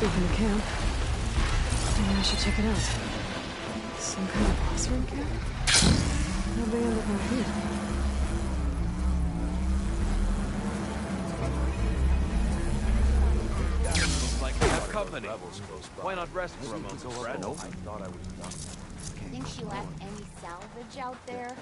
From the camp. Maybe I should check it out. Some kind of classroom camp? How'd they end up out here? Looks like we have company. Why not rest for a moment, Fred? I thought I was done. Think she left any salvage out there?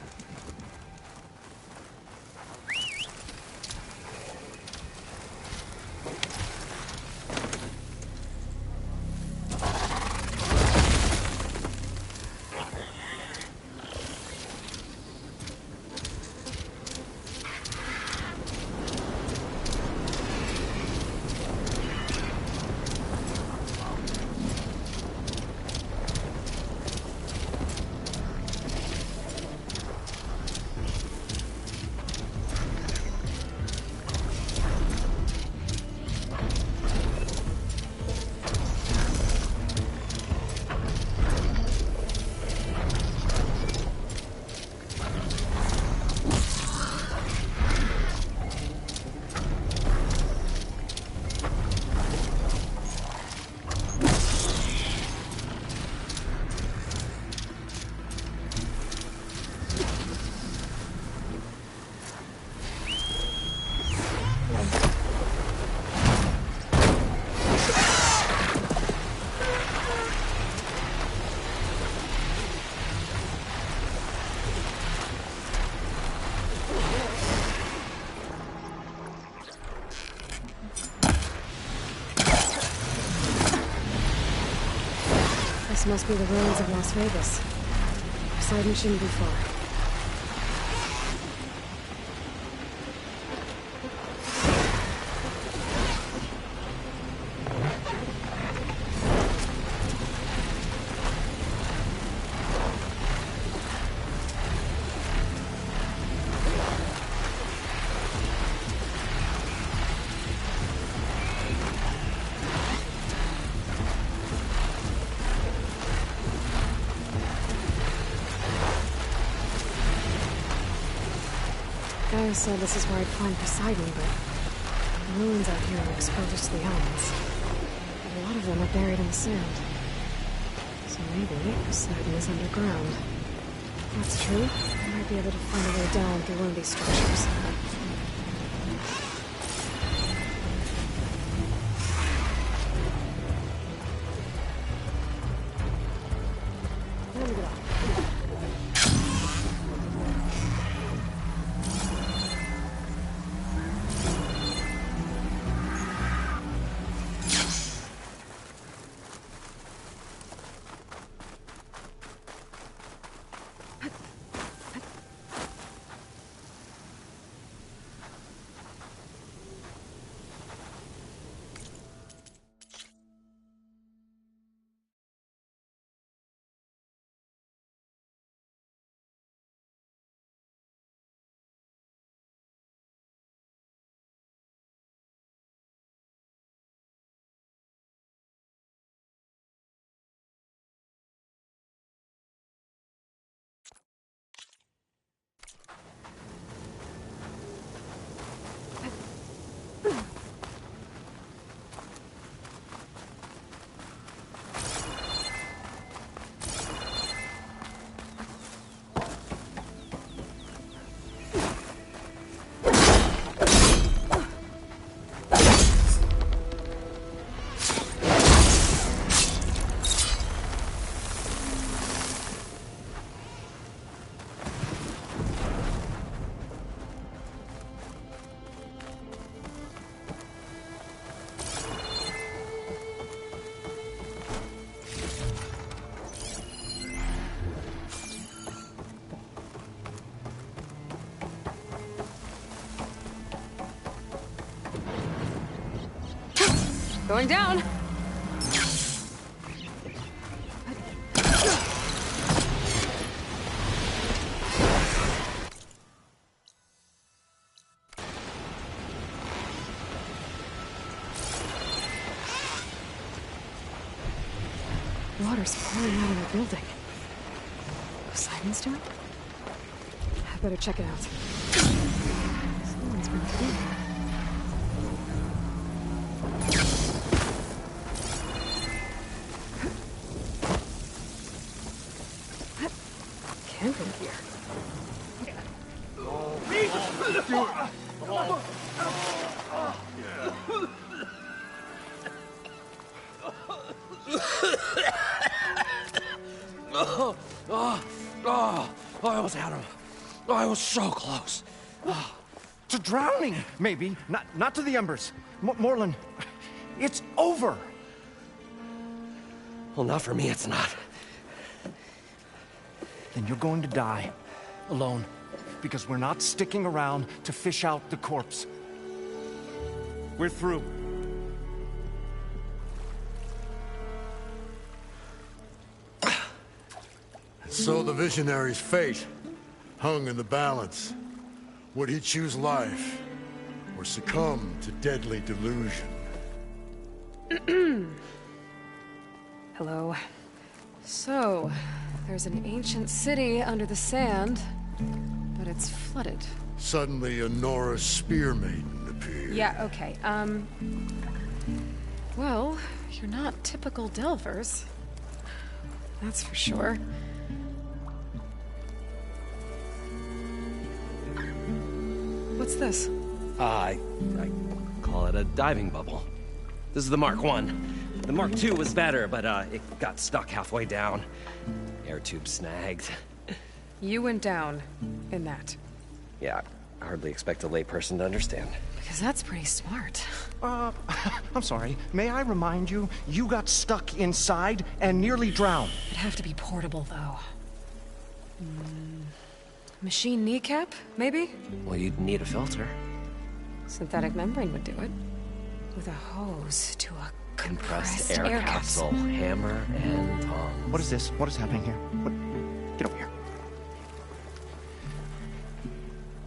This must be the ruins of Las Vegas. Poseidon shouldn't be far. Gaia said this is where I'd find Poseidon, but the ruins out here are exposed to the elements. A lot of them are buried in the sand. So maybe Poseidon is underground. If that's true, I might be able to find a way down through one of these structures. Going down. Water's pouring out of the building. Poseidon's doing? I better check it out. Someone's been through here. Camping gear. I almost had him. I was so close. To drowning, maybe. Not to the embers. Morlund, it's over. Well, not for me, it's not. Then you're going to die. Alone. Because we're not sticking around to fish out the corpse. We're through. So the visionary's fate hung in the balance. Would he choose life, or succumb to deadly delusion? Hello. So, there's an ancient city under the sand, but it's flooded. Suddenly, a Norse spear maiden appeared. Yeah, okay, well, you're not typical Delvers. That's for sure. What's this? I call it a diving bubble. This is the Mark 1. The Mark 2 was better, but it got stuck halfway down. Air tube snagged. You went down in that. Yeah, I hardly expect a layperson to understand. Because that's pretty smart. I'm sorry. May I remind you, you got stuck inside and nearly drowned. It'd have to be portable, though. Machine kneecap, maybe? Well, you'd need a filter. Synthetic membrane would do it. With a hose to a compressed air capsule. Hammer and tongs. What is this? What is happening here? Get over here.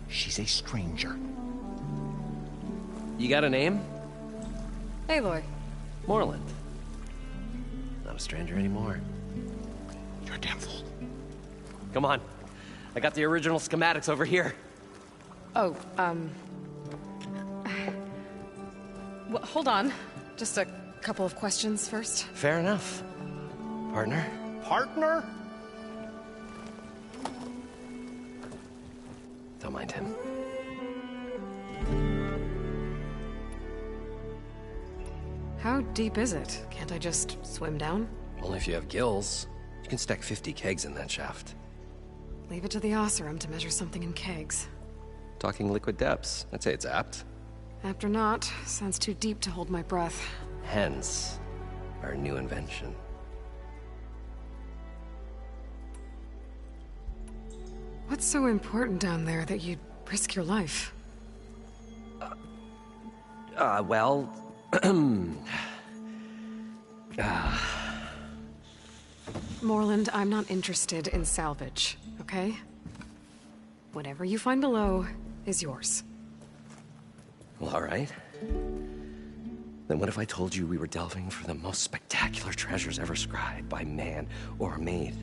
She's a stranger. You got a name? Aloy. Morlund. Not a stranger anymore. You're a damn fool. Come on. I got the original schematics over here. Oh, well, hold on. Just a couple of questions first. Fair enough. Partner? Partner? Don't mind him. How deep is it? Can't I just swim down? Only if you have gills. You can stack 50 kegs in that shaft. Leave it to the Oseram to measure something in kegs. Talking liquid depths. I'd say it's apt. After not, sounds too deep to hold my breath. Hence, our new invention. What's so important down there that you'd risk your life? Well... Morlund, I'm not interested in salvage, okay? Whatever you find below is yours. Well, all right. Then what if I told you we were delving for the most spectacular treasures ever scribed by man or maid?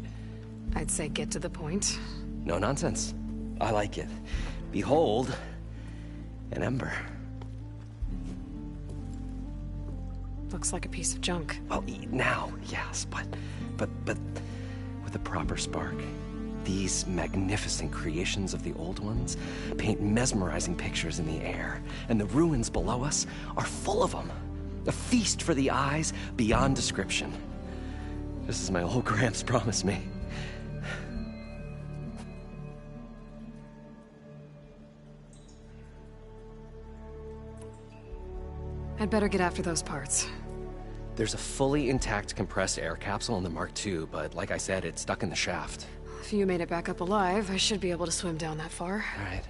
I'd say get to the point. No nonsense. I like it. Behold, an ember. Looks like a piece of junk. Well, now, yes, but with a proper spark. These magnificent creations of the old ones paint mesmerizing pictures in the air, and the ruins below us are full of them. A feast for the eyes beyond description. Just as my old Gramps promised me. I'd better get after those parts. There's a fully intact compressed air capsule in the Mark II, but like I said, it's stuck in the shaft. If you made it back up alive, I should be able to swim down that far. All right.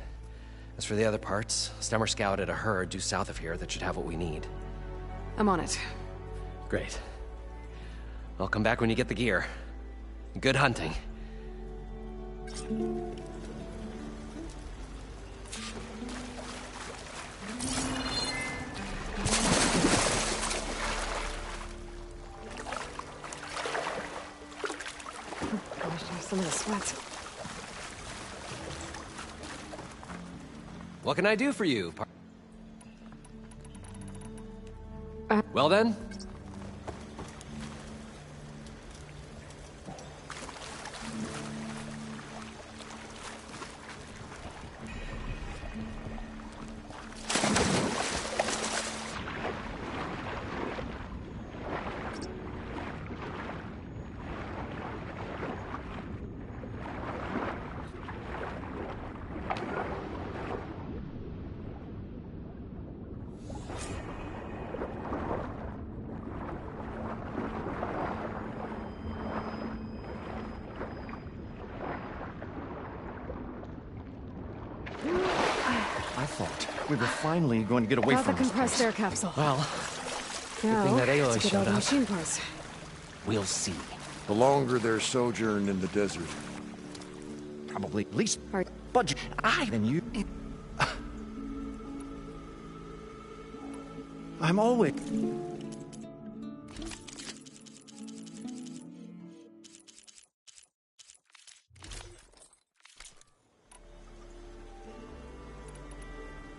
As for the other parts, Stemmer scouted a herd due south of here that should have what we need. I'm on it. Great. I'll come back when you get the gear. Good hunting. Some of the sweat. What can I do for you? Well then? I thought we were finally going to get away Got the from this compressed place. air capsule. Well, Now, thing that Aloy to get all showed the up. machine parts. we'll see. The longer their sojourn in the desert, Probably at least Are- budget. Than you. I'm always.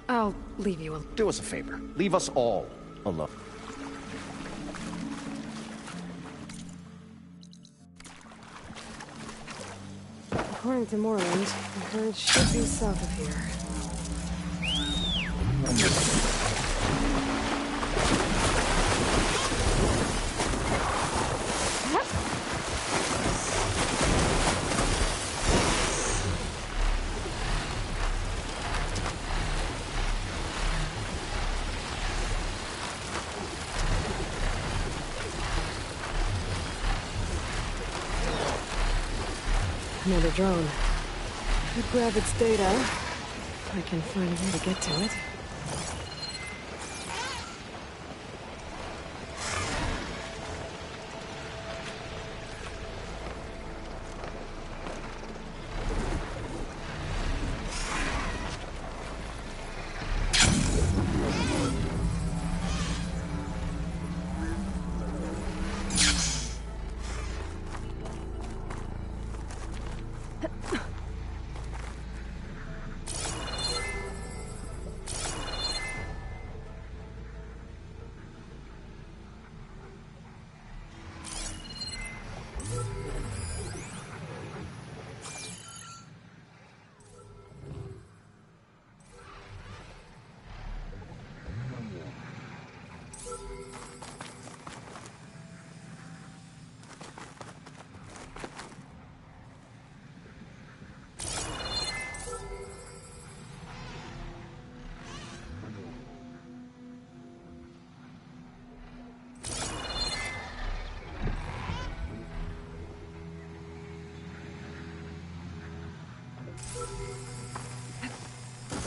I'll leave you alone. Do us a favor. Leave us all alone. According to Moreland, the herd should be south of here. Another drone. Could grab its data. I can find a way to get to it.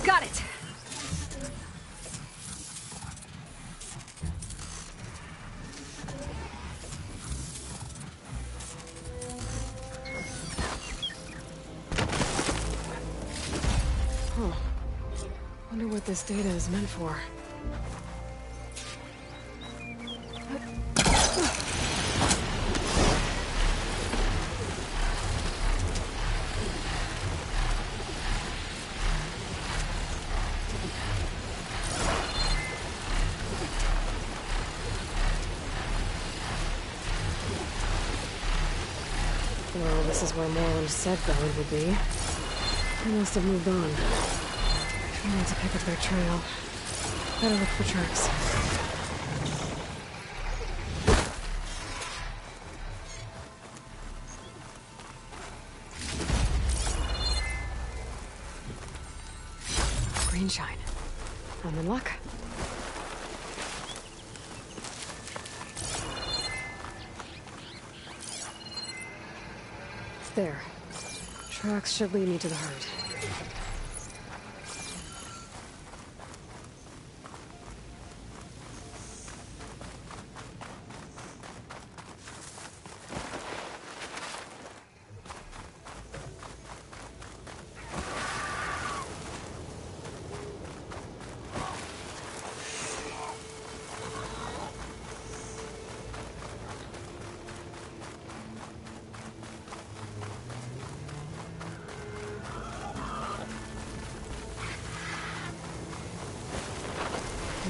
Got it! Huh. Wonder what this data is meant for. Well, this is where Moreland said the herd would be. They must have moved on. I need to pick up their trail. Better look for tracks. Green shine. I'm in luck. There. Tracks should lead me to the herd.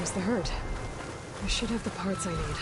There's the herd. I should have the parts I need.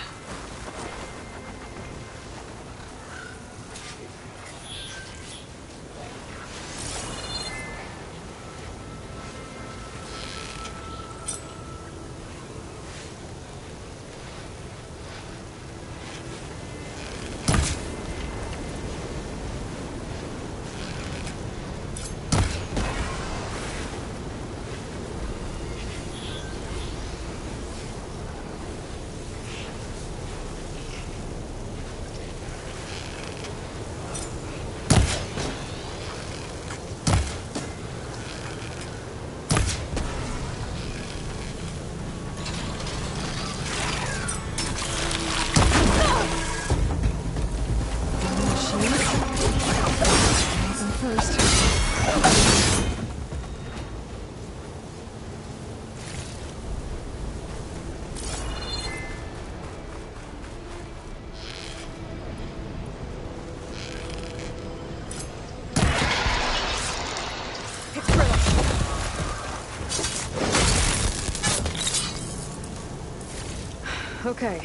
Okay,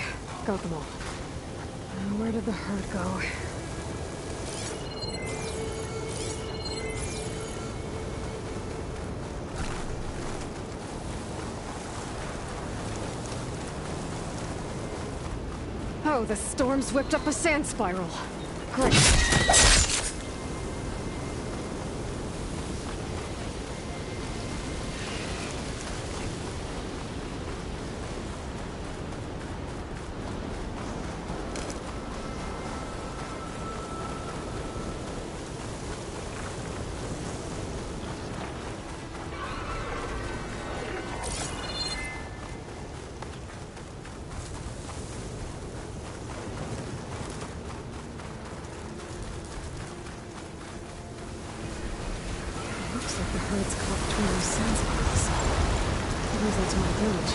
got them all. Now, where did the herd go? Oh, the storm's whipped up a sand spiral. Great. Looks like the herd's caught between those sand spirals. That means that's my village.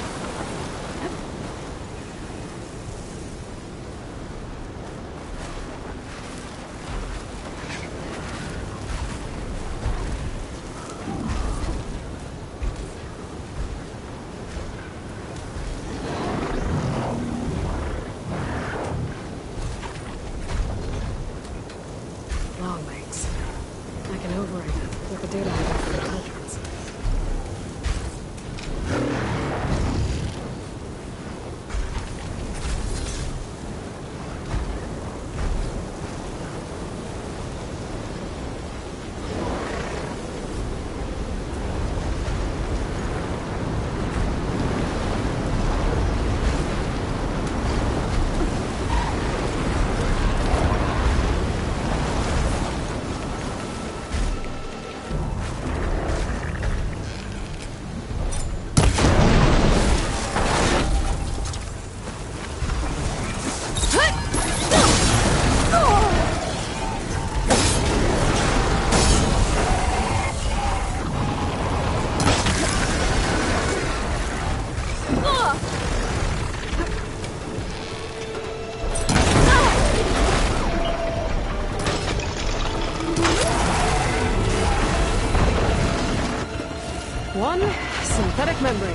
Long legs. I can override them with the data I got from the contracts. One synthetic membrane.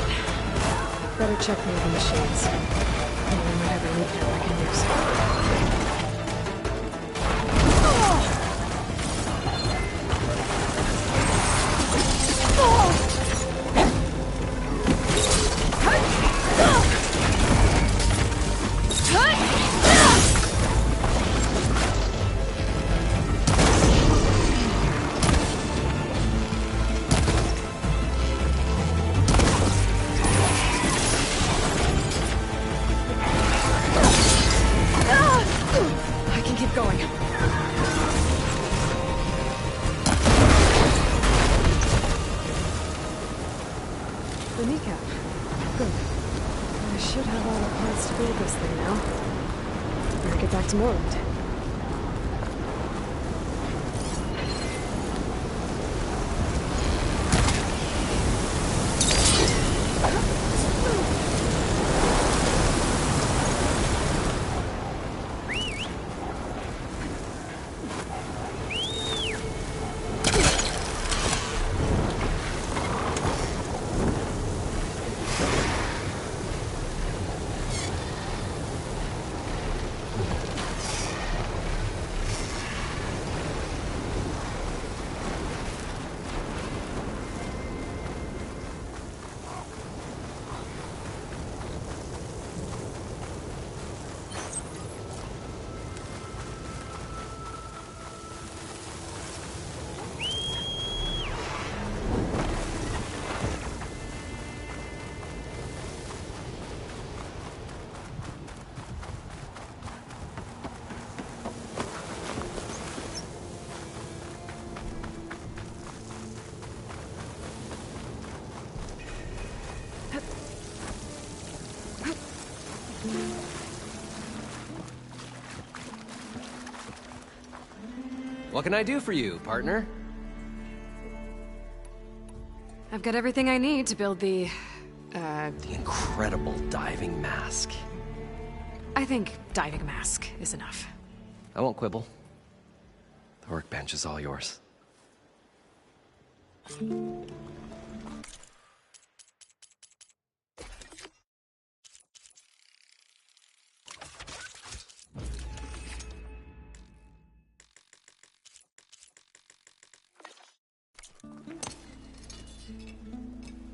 Better check more of the machines. Maybe I might have a recap I can use. I can keep going. The kneecap. Good. I should have all the parts to build this thing now. Better get back to Morland. What can I do for you, partner? I've got everything I need to build the incredible diving mask. I think diving mask is enough. I won't quibble. The workbench is all yours.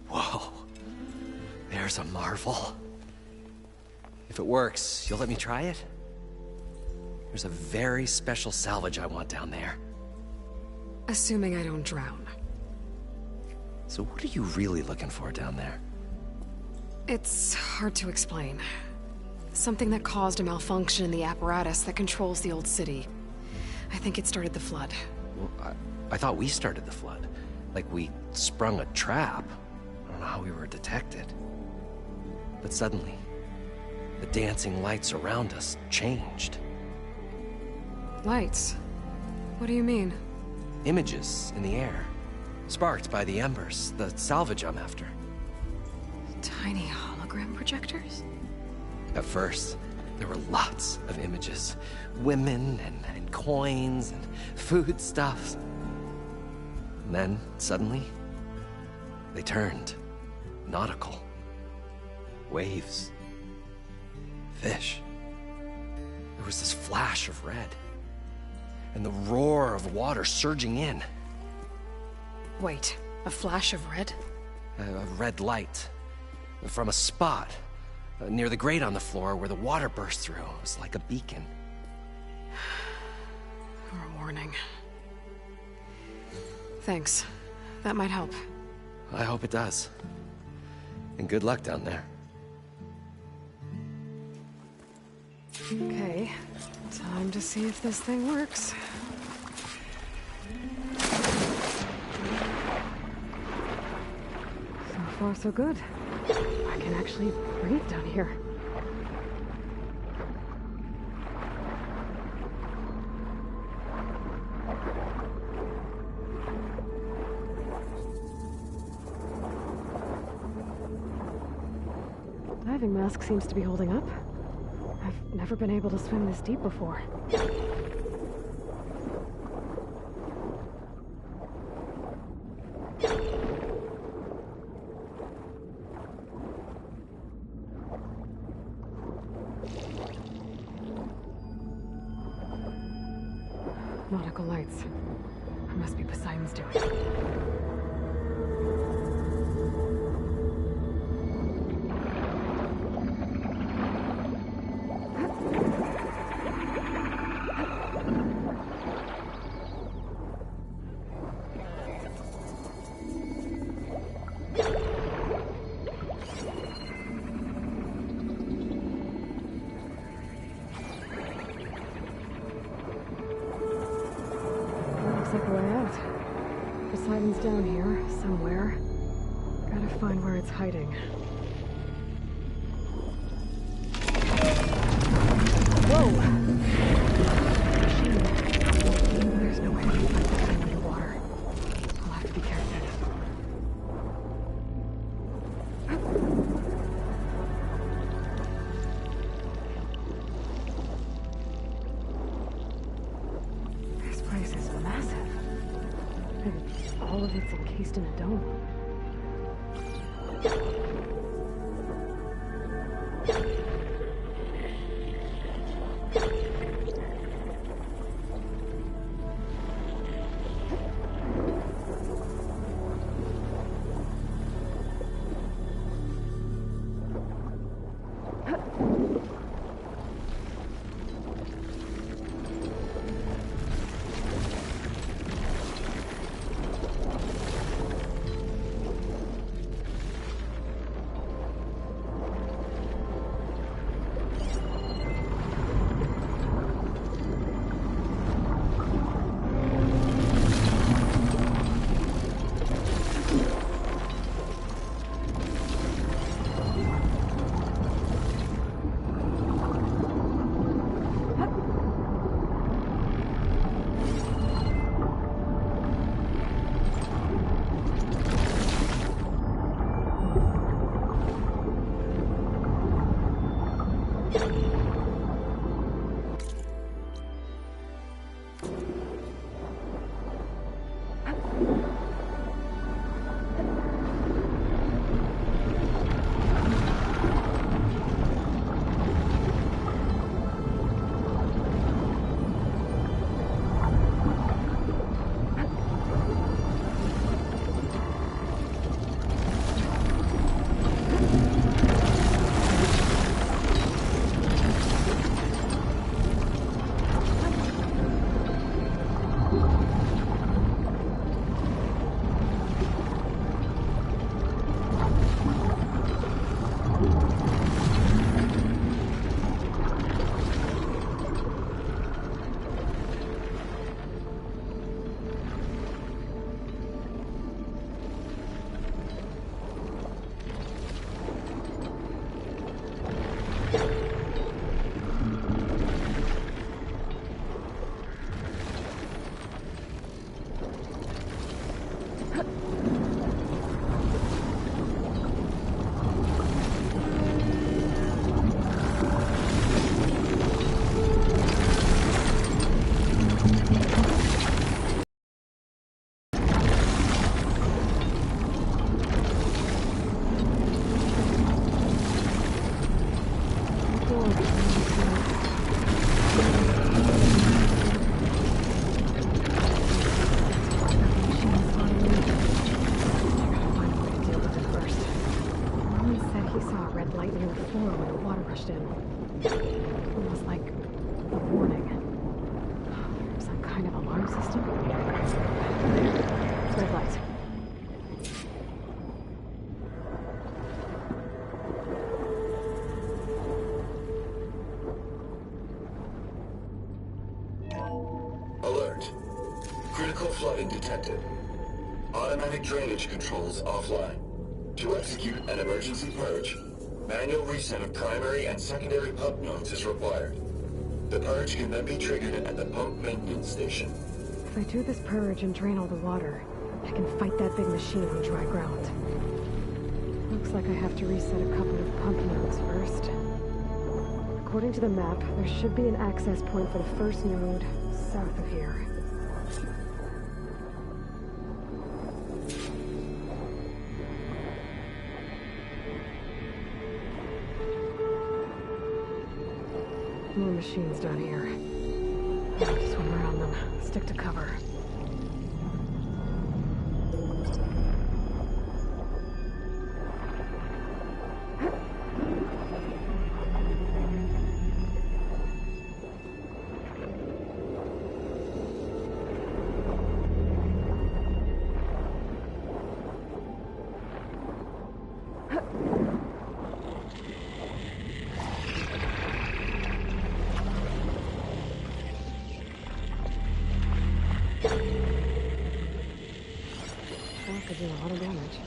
Whoa. There's a marvel. If it works, you'll let me try it? There's a very special salvage I want down there. Assuming I don't drown. So what are you really looking for down there? It's hard to explain. Something that caused a malfunction in the apparatus that controls the old city. I think it started the flood. Well, I thought we started the flood. Like we sprung a trap. I don't know how we were detected. But suddenly, the dancing lights around us changed. Lights? What do you mean? Images in the air, sparked by the embers, the salvage I'm after. Tiny hologram projectors? At first, there were lots of images. Women and coins and foodstuffs. And then, suddenly, they turned nautical. Waves. Fish. There was this flash of red. And the roar of water surging in. Wait, a flash of red? A red light. From a spot near the grate on the floor where the water burst through. It was like a beacon. Or a warning. Thanks. That might help. I hope it does. And good luck down there. Okay, time to see if this thing works. So far, so good. I can actually breathe down here. Diving mask seems to be holding up. I've never been able to swim this deep before. Nautical lights. It must be Poseidon's doing. Looks like a way out. Poseidon's down here, somewhere. Gotta find where it's hiding. Whoa! Machine. There's no way to find that thing underwater. I'll have to be careful. This place is massive. And all of it's encased in a dome. alarm system? Red light. Alert. Critical flooding detected. Automatic drainage controls offline. To execute an emergency purge, manual reset of primary and secondary pump nodes is required. The purge can then be triggered at the pump maintenance station. If I do this purge and drain all the water, I can fight that big machine on dry ground. Looks like I have to reset a couple of pump nodes first. According to the map, there should be an access point for the first node south of here. More machines down here. I'll swim around them. Stick to cover. That could do a lot of damage.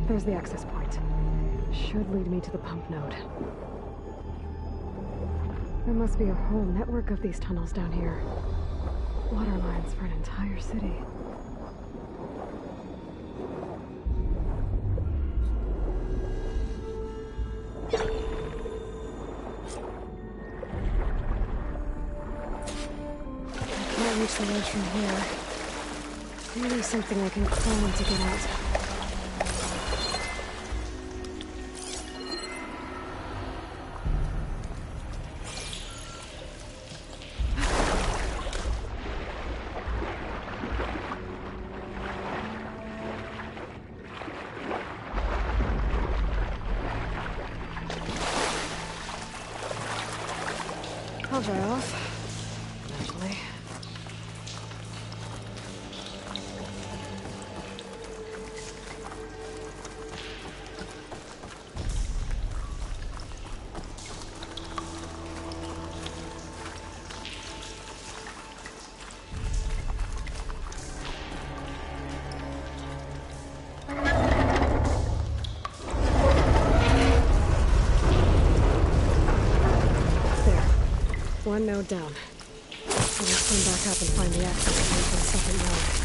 There's the access point. Should lead me to the pump node. There must be a whole network of these tunnels down here. Water lines for an entire city. I can't reach the ledge from here. Maybe something I can climb to get out. I'll dry off. Eventually. One node down. So we'll swim back up and find the access point for the second node.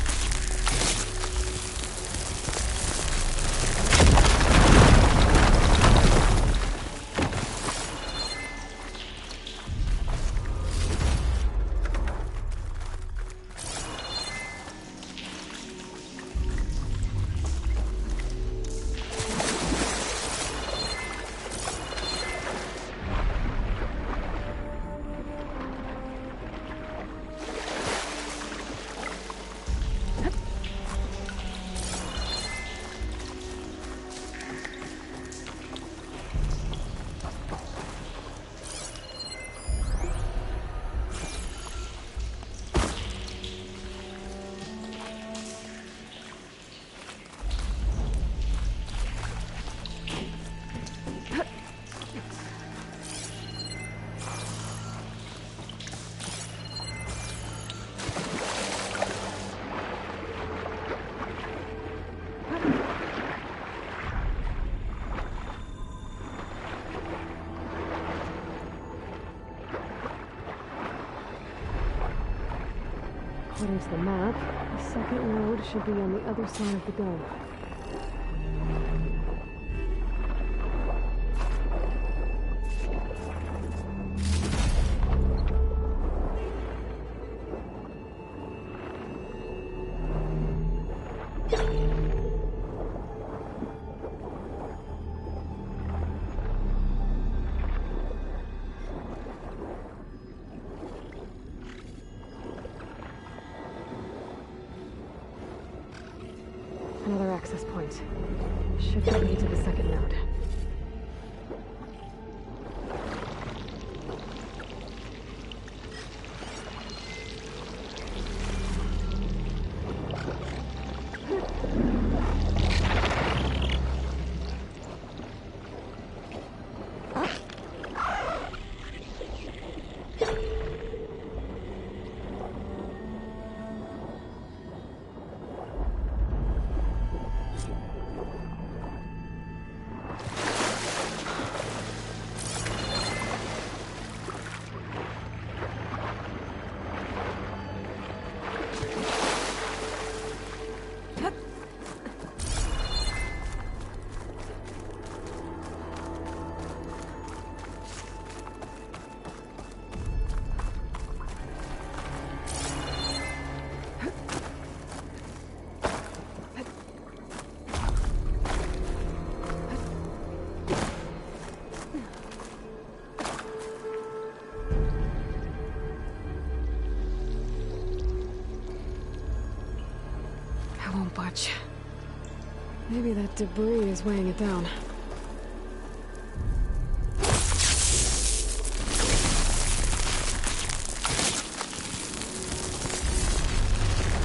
According to the map, the second node should be on the other side of the dome. Another access point. Should get me to the second node. I won't budge. Maybe that debris is weighing it down.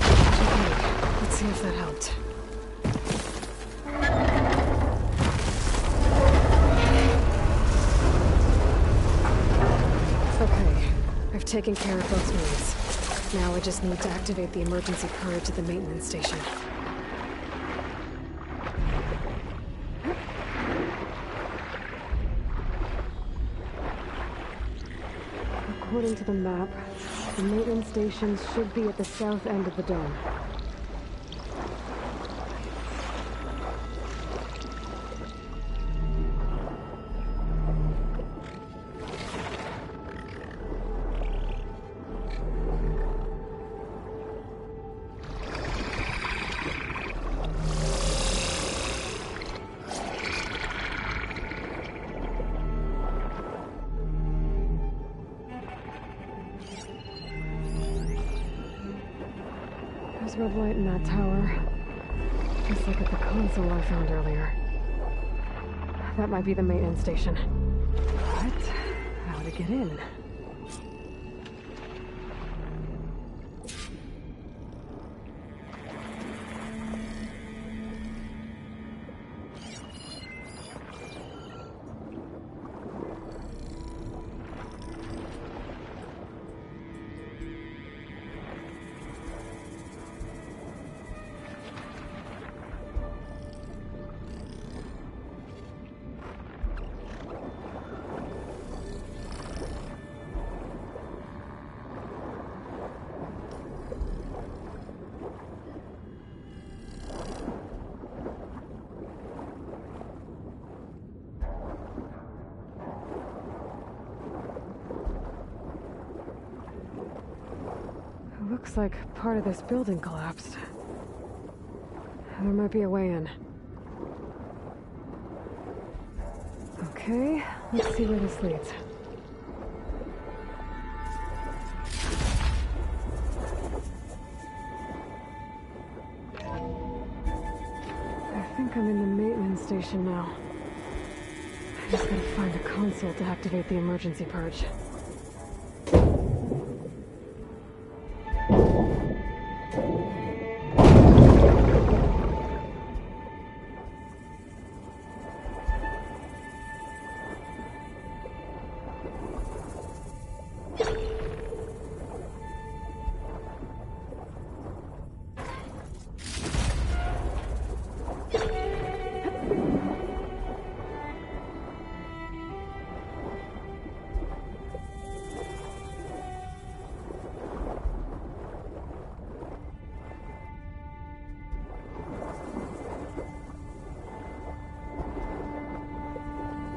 Okay, let's see if that helped. Okay, I've taken care of both needs. Now I just need to activate the emergency purge at the maintenance station. According to the map, the maintenance station should be at the south end of the dome. There's red light in that tower. Just like at the console I found earlier. That might be the maintenance station. But how to get in? Looks like part of this building collapsed. There might be a way in. Okay, let's see where this leads. I think I'm in the maintenance station now. I just gotta find a console to activate the emergency purge.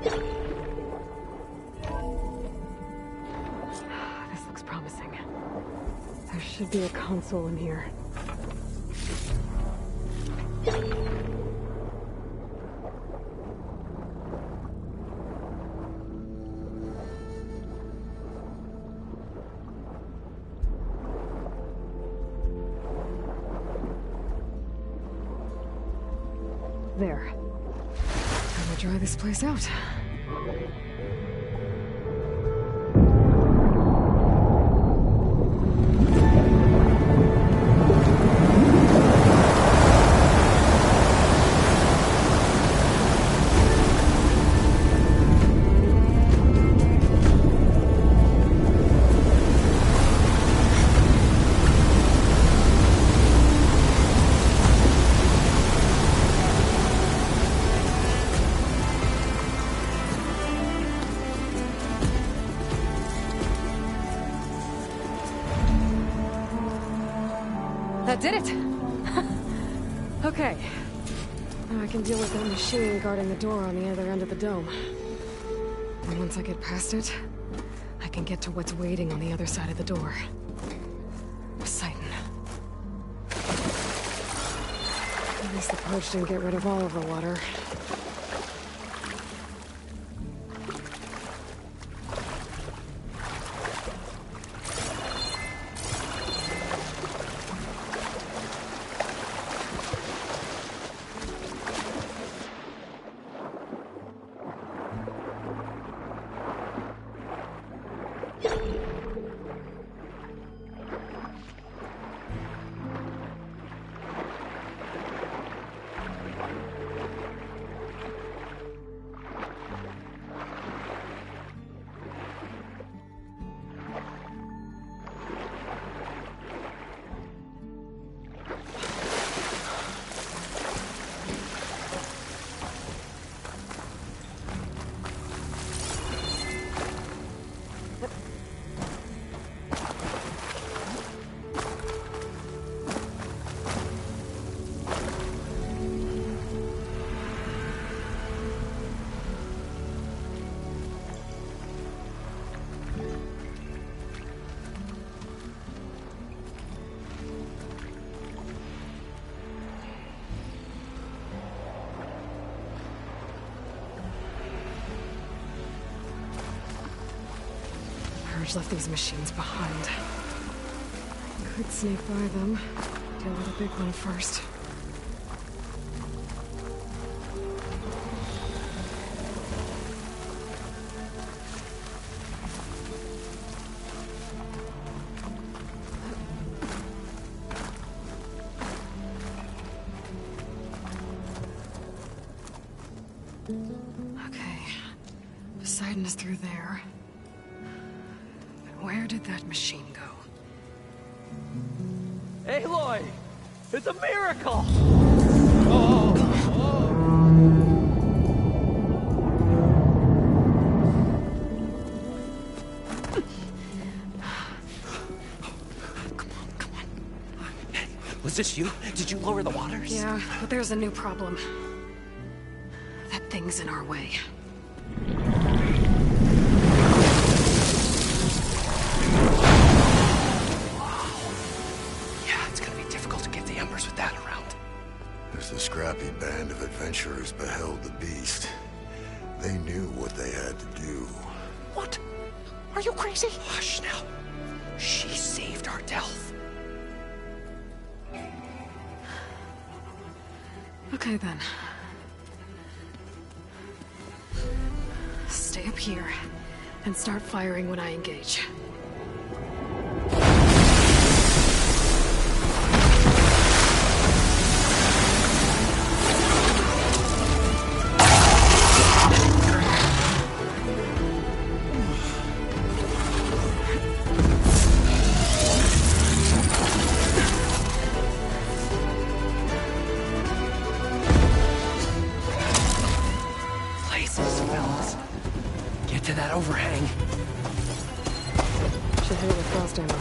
This looks promising. There should be a console in here. There. I'm gonna dry this place out. That did it! Okay. Now I can deal with that machine guarding the door on the other end of the dome. And once I get past it, I can get to what's waiting on the other side of the door. Poseidon. At least the purge didn't get rid of all of the water. Purge left these machines behind. Could sneak by them. Deal with the big one first. Okay. Poseidon is through there. But where did that machine go? Aloy! It's a miracle! Was this you? Did you lower the waters? Yeah, but there's a new problem. That thing's in our way. Yeah, it's gonna be difficult to get the Embers with that around. As the scrappy band of adventurers beheld the beast, they knew what they had to do. What? Are you crazy? Hush now. She saved our Delph. Okay then. Stay up here and start firing when I engage. Places, fellas. Get to that overhang. Should hit it with frost ammo.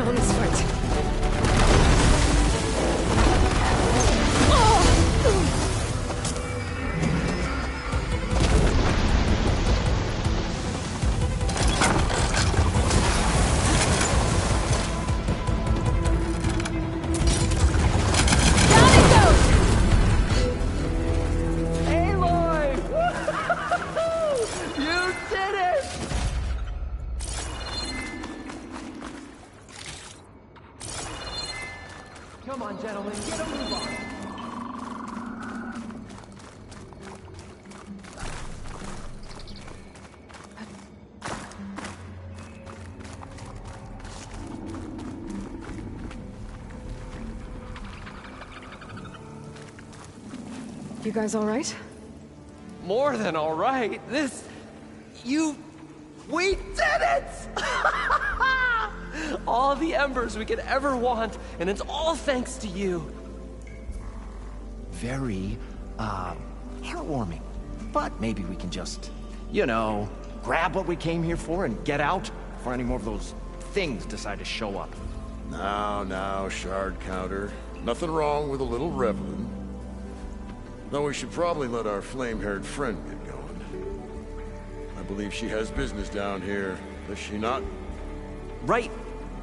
still in this fight. Aloy! You did it! Come on, gentlemen, get a move on. You guys all right? More than all right. We did it! All the embers we could ever want, and it's all thanks to you. Very, heartwarming. But maybe we can just, grab what we came here for and get out before any more of those things decide to show up. Now, Shard Counter. Nothing wrong with a little reveling. Though we should probably let our flame-haired friend get going. I believe she has business down here, does she not? Right,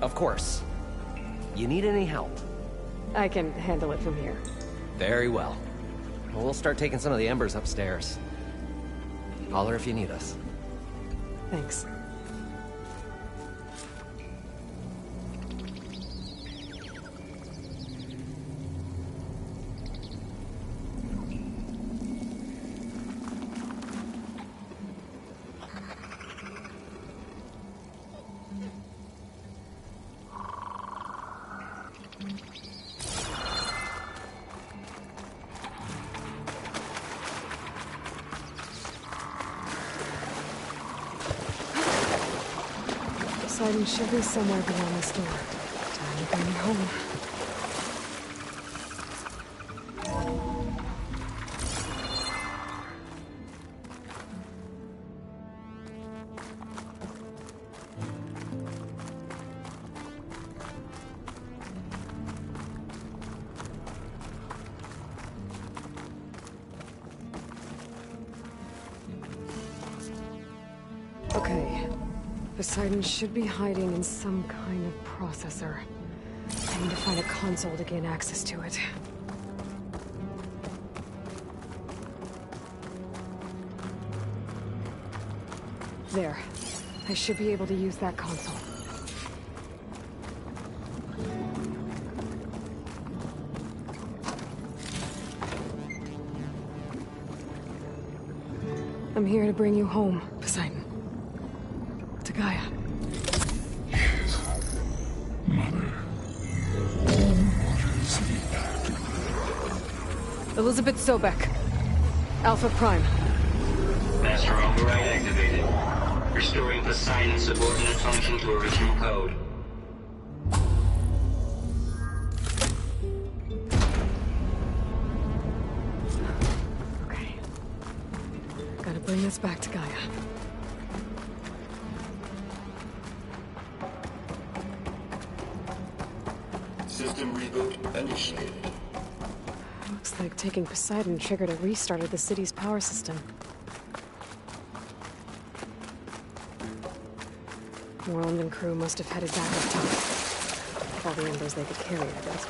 of course. You need any help? I can handle it from here. Very well. We'll start taking some of the embers upstairs. Holler if you need us. Thanks. Poseidon should be somewhere beyond this door. Time to bring me home. Okay. Poseidon should be hiding in some kind of processor. I need to find a console to gain access to it. There. I should be able to use that console. I'm here to bring you home, Poseidon. To Gaia. Mother. What is the active? Elizabeth Sobek. Alpha Prime. Master override activated. Restoring Poseidon's subordinate function to original code. Okay. Gotta bring this back to Gaia. System reboot initiated. Looks like taking Poseidon triggered a restart of the city's power system. Worland and crew must have headed back up top. All the embers they could carry, I guess.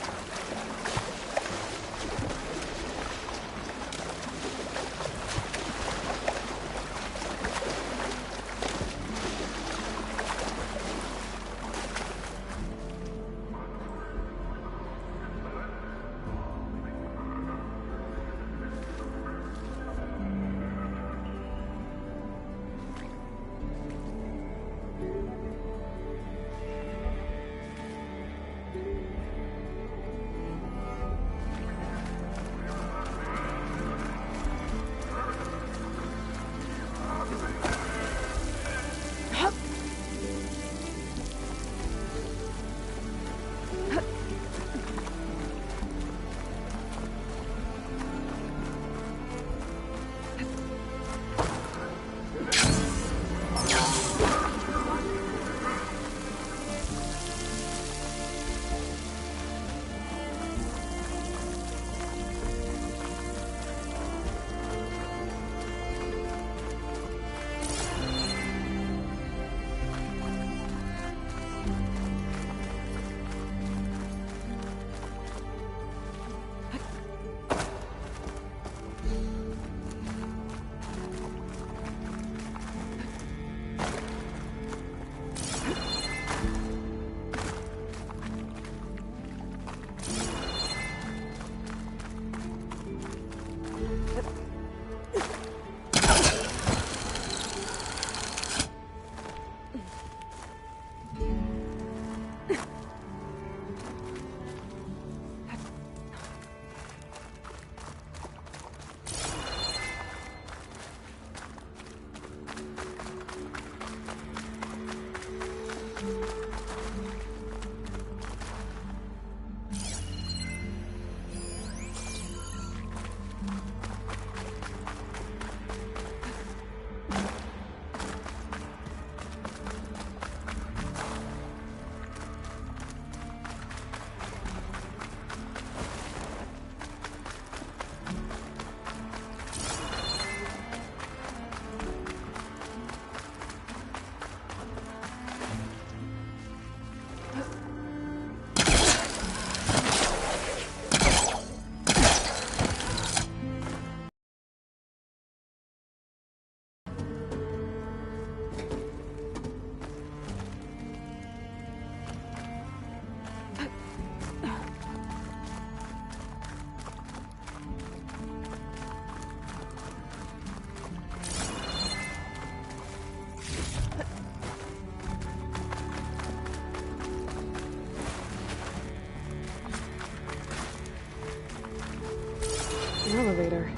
An elevator.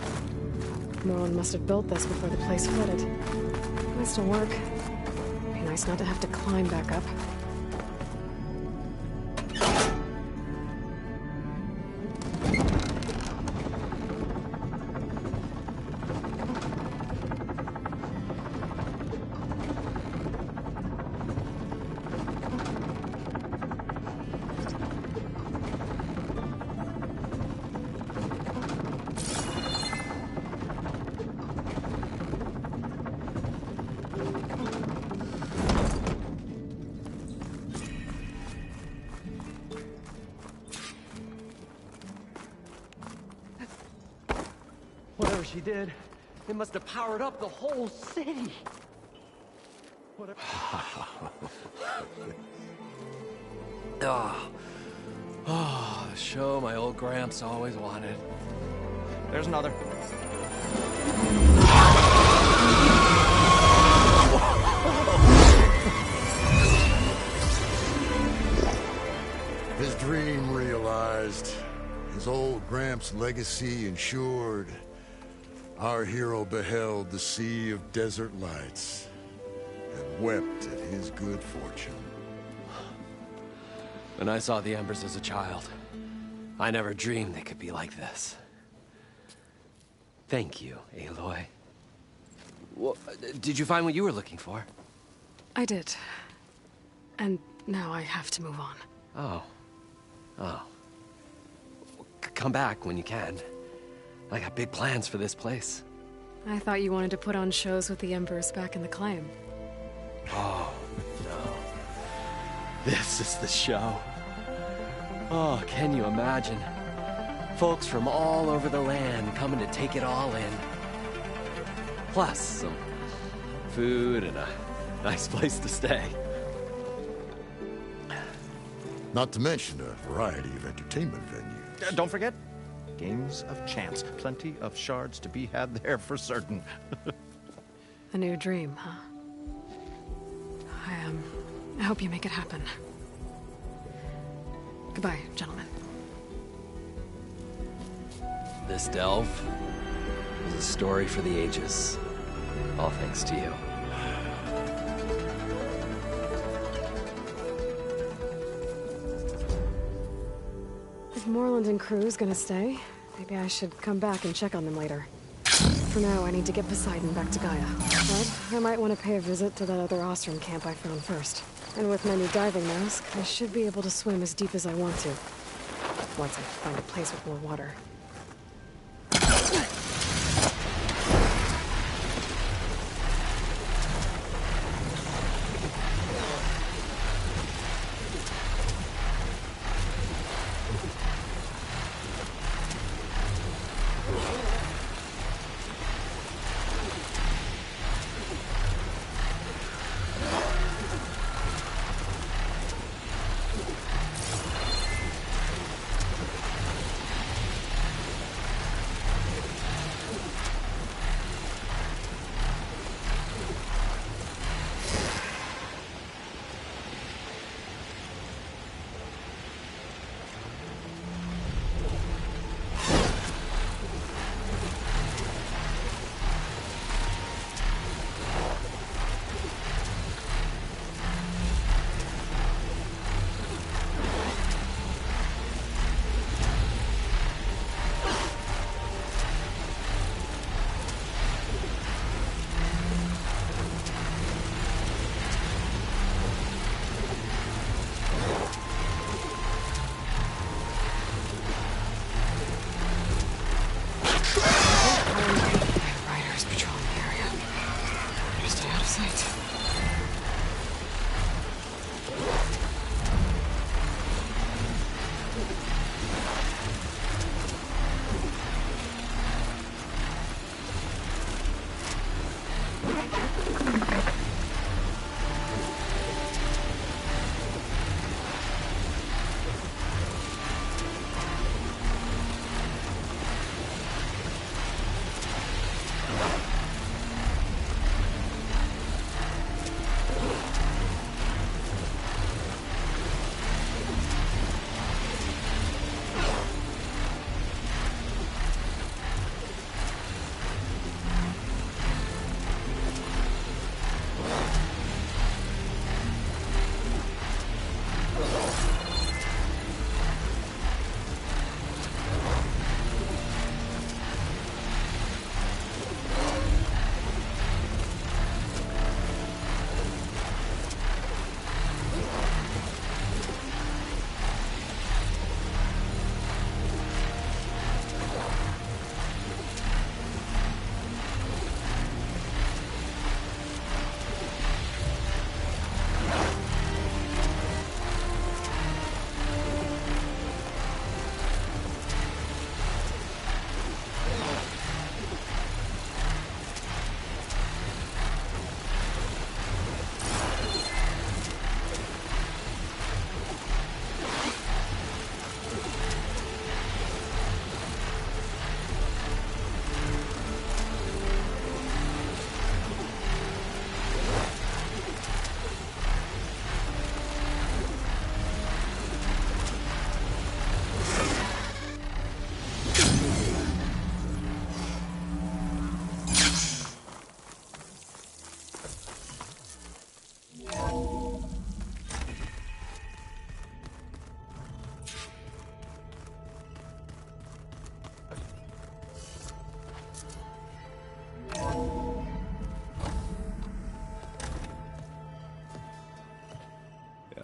Morlund must have built this before the place flooded. Might still work. Be nice not to have to climb back up. Whatever she did, it must have powered up the whole city. The show my old Gramps always wanted. There's another. His dream realized. His old Gramps' legacy ensured. Our hero beheld the sea of desert lights and wept at his good fortune. When I saw the Embers as a child, I never dreamed they could be like this. Thank you, Aloy. Well, did you find what you were looking for? I did. And now I have to move on. Oh. Come back when you can. I got big plans for this place. I thought you wanted to put on shows with the Embers back in the Claim. Oh, no. This is the show. Oh, can you imagine? Folks from all over the land coming to take it all in. Plus, some food and a nice place to stay. Not to mention a variety of entertainment venues. Don't forget, games of chance. Plenty of shards to be had there for certain. A new dream, huh? I hope you make it happen. Goodbye, gentlemen. This delve is a story for the ages. All thanks to you. If Morlund and crew's gonna stay, maybe I should come back and check on them later. For now, I need to get Poseidon back to Gaia. But I might want to pay a visit to that other Ostrom camp I found first. And with my new diving mask, I should be able to swim as deep as I want to. Once I find a place with more water.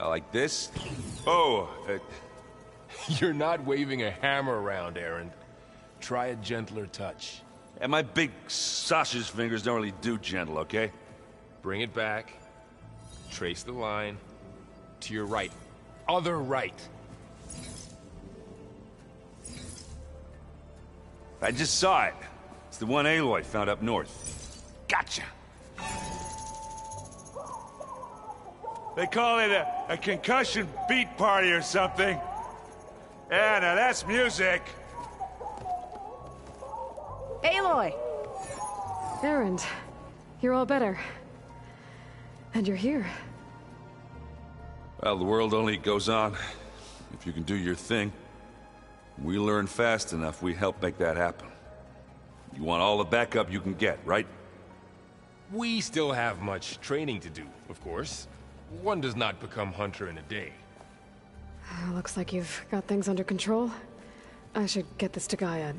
Like this? Oh, You're not waving a hammer around, Erend. Try a gentler touch. and my big sausage fingers don't really do gentle, okay? Bring it back. Trace the line. To your right. Other right. I just saw it. It's the one Aloy found up north. Gotcha! They call it a concussion beat party or something. Yeah, now that's music. Aloy! Erend, you're all better. And you're here. Well, the world only goes on if you can do your thing. We learn fast enough, we help make that happen. You want all the backup you can get, right? We still have much training to do, of course. One does not become hunter in a day. Looks like you've got things under control. I should get this to Gaia.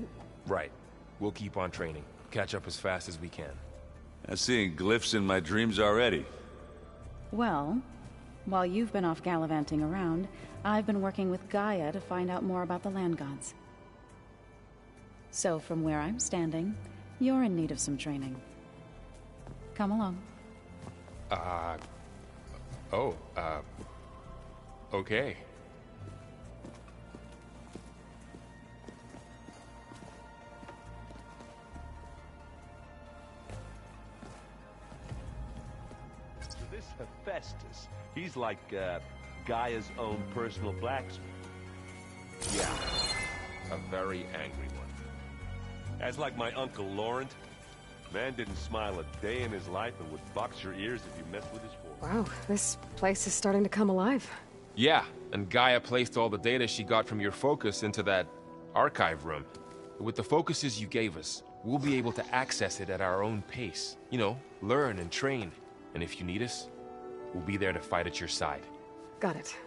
Right. We'll keep on training. Catch up as fast as we can. I'm seeing glyphs in my dreams already. Well, while you've been off gallivanting around, I've been working with Gaia to find out more about the land gods. So from where I'm standing, you're in need of some training. Come along. Okay. So this Hephaestus, he's like, Gaia's own personal blacksmith. Yeah. A very angry one. That's like my Uncle Laurent. Man didn't smile a day in his life and would box your ears if you messed with his force. Wow, this place is starting to come alive. Yeah, and Gaia placed all the data she got from your focus into that archive room. With the focuses you gave us, we'll be able to access it at our own pace. You know, learn and train. And if you need us, we'll be there to fight at your side. Got it.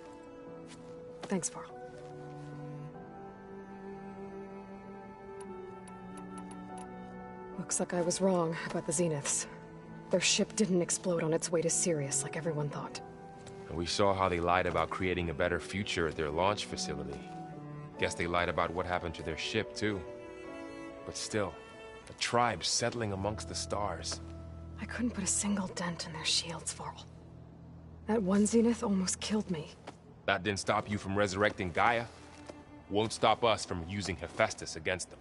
Thanks, Varl. Looks like I was wrong about the Zeniths. Their ship didn't explode on its way to Sirius like everyone thought. And we saw how they lied about creating a better future at their launch facility. Guess they lied about what happened to their ship, too. But still, a tribe settling amongst the stars. I couldn't put a single dent in their shields, Varl. That one Zenith almost killed me. That didn't stop you from resurrecting Gaia. Won't stop us from using Hephaestus against them.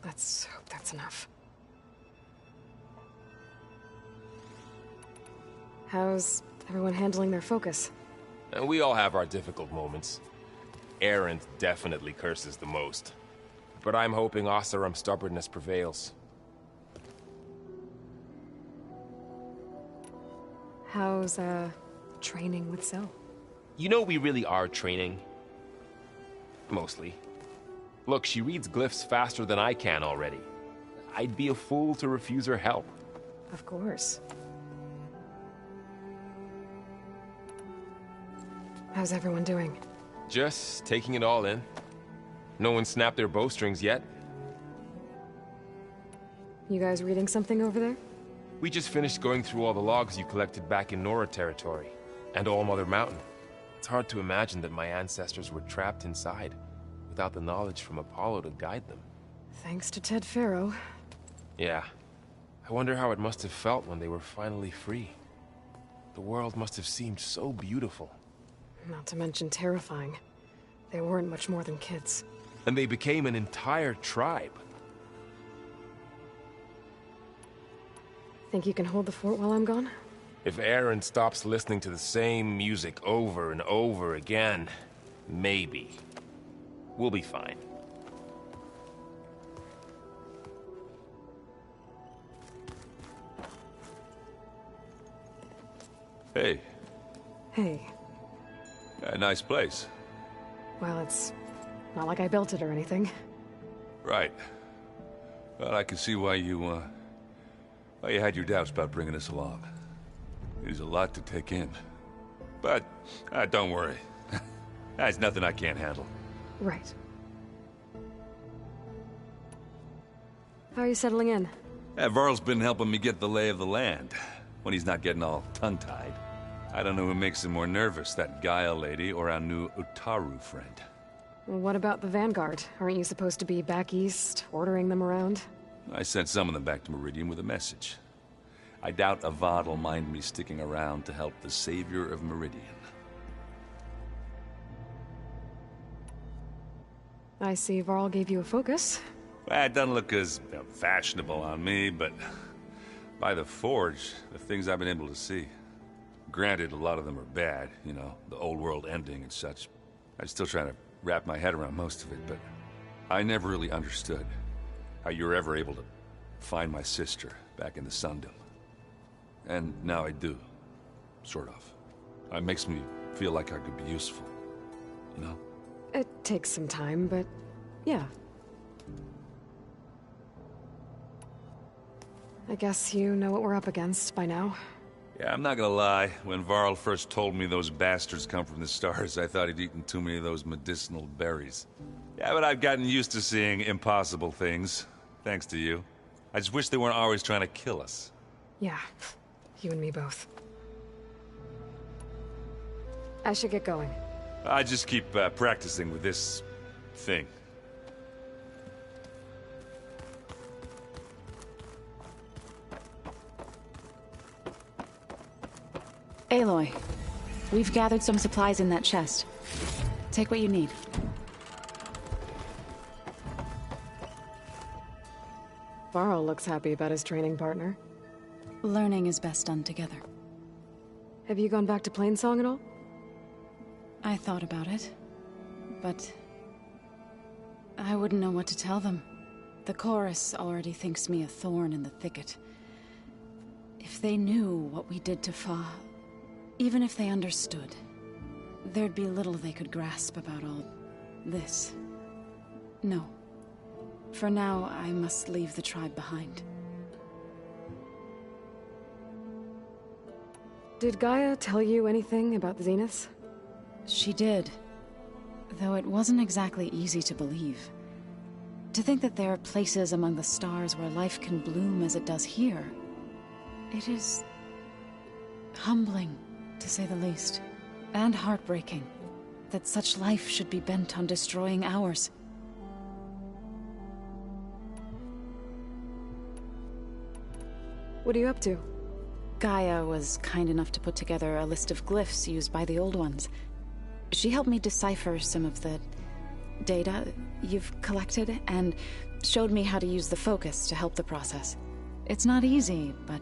Let's hope that's enough. How's everyone handling their focus? And we all have our difficult moments. Erend definitely curses the most. But I'm hoping Oseram's stubbornness prevails. How's, training with Cell? You know we really are training. Mostly. Look, she reads glyphs faster than I can already. I'd be a fool to refuse her help. Of course. How's everyone doing? Just taking it all in. No one snapped their bowstrings yet. You guys reading something over there? We just finished going through all the logs you collected back in Nora territory, and All Mother Mountain. It's hard to imagine that my ancestors were trapped inside, without the knowledge from Apollo to guide them. Thanks to Ted Faro. Yeah. I wonder how it must have felt when they were finally free. The world must have seemed so beautiful. Not to mention terrifying. They weren't much more than kids. And they became an entire tribe. Think you can hold the fort while I'm gone? If Erend stops listening to the same music over and over again, maybe. We'll be fine. Hey. Hey. A nice place. Well, it's not like I built it or anything. Right. Well, I can see why you had your doubts about bringing us along. It is a lot to take in. But, don't worry. That's nothing I can't handle. Right. How are you settling in? Varl's been helping me get the lay of the land, when he's not getting all tongue-tied. I don't know who makes him more nervous, that Gaia lady or our new Utaru friend. What about the Vanguard? Aren't you supposed to be back east, ordering them around? I sent some of them back to Meridian with a message. I doubt Avad will mind me sticking around to help the savior of Meridian. I see Varl gave you a focus. Well, it doesn't look as fashionable on me, but by the Forge, the things I've been able to see. Granted, a lot of them are bad, you know, the old world ending and such. I'm still trying to wrap my head around most of it, but I never really understood how you were ever able to find my sister back in the Sundom. And now I do, sort of. It makes me feel like I could be useful, you know? It takes some time, but yeah. I guess you know what we're up against by now. Yeah, I'm not gonna lie. When Varl first told me those bastards come from the stars, I thought he'd eaten too many of those medicinal berries. Yeah, but I've gotten used to seeing impossible things, thanks to you. I just wish they weren't always trying to kill us. Yeah, you and me both. I should get going. I just keep practicing with this thing. Aloy, we've gathered some supplies in that chest. Take what you need. Varl looks happy about his training partner. Learning is best done together. Have you gone back to Plainsong at all? I thought about it, but I wouldn't know what to tell them. The chorus already thinks me a thorn in the thicket. If they knew what we did to Fa, even if they understood, there'd be little they could grasp about all this. No. For now, I must leave the tribe behind. Did Gaia tell you anything about the Zeniths? She did. Though it wasn't exactly easy to believe. To think that there are places among the stars where life can bloom as it does here. It is humbling, to say the least. And heartbreaking that such life should be bent on destroying ours. What are you up to? Gaia was kind enough to put together a list of glyphs used by the Old Ones. She helped me decipher some of the data you've collected, and showed me how to use the focus to help the process. It's not easy, but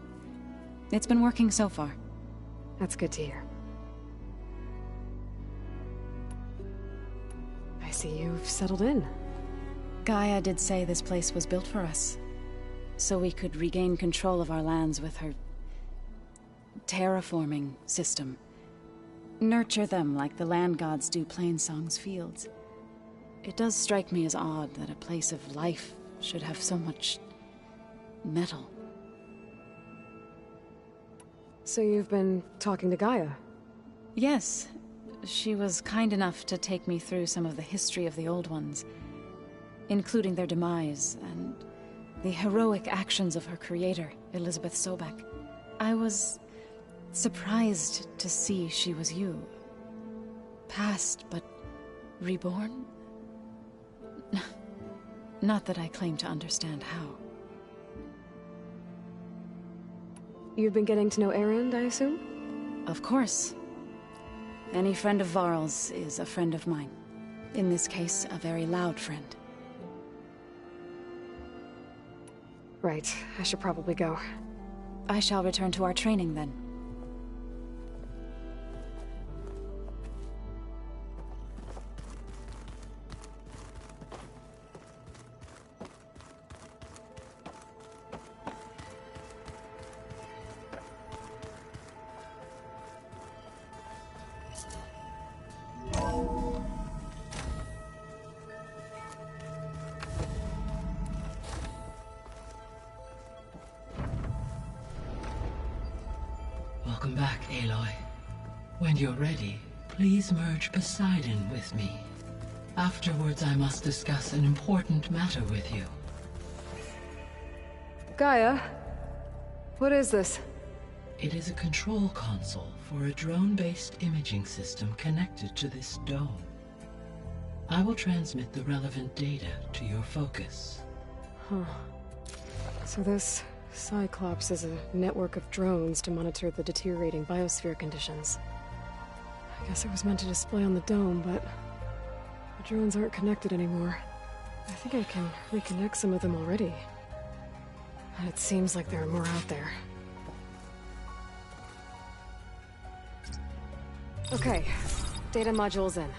it's been working so far. That's good to hear. I see you've settled in. Gaia did say this place was built for us, so we could regain control of our lands with her terraforming system. Nurture them like the land gods do Plainsong's fields. It does strike me as odd that a place of life should have so much metal. So you've been talking to Gaia? Yes. She was kind enough to take me through some of the history of the Old Ones, including their demise and the heroic actions of her creator, Elizabeth Sobek. I was surprised to see she was you. Past, but reborn? Not that I claim to understand how. You've been getting to know Erend, I assume? Of course. Any friend of Varl's is a friend of mine. In this case, a very loud friend. Right. I should probably go. I shall return to our training then. Welcome back, Aloy. When you're ready, please merge Poseidon with me. Afterwards, I must discuss an important matter with you. Gaia? What is this? It is a control console for a drone-based imaging system connected to this dome. I will transmit the relevant data to your focus. Huh. So this Cyclops is a network of drones to monitor the deteriorating biosphere conditions. I guess it was meant to display on the dome, but the drones aren't connected anymore. I think I can reconnect some of them already. But it seems like there are more out there. Okay, data module's in. An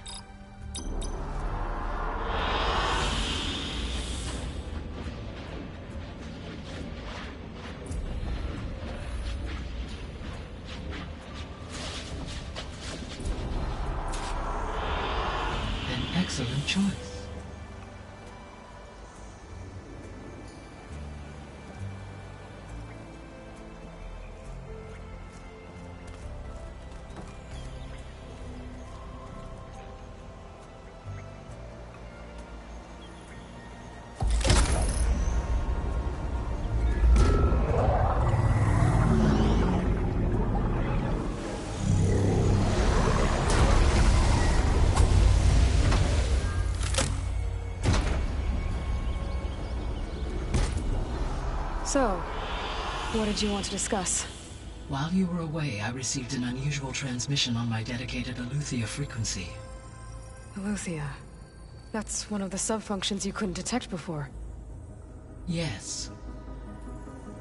excellent choice. So, what did you want to discuss? While you were away, I received an unusual transmission on my dedicated Eleuthia frequency. Eleuthia. That's one of the sub-functions you couldn't detect before. Yes.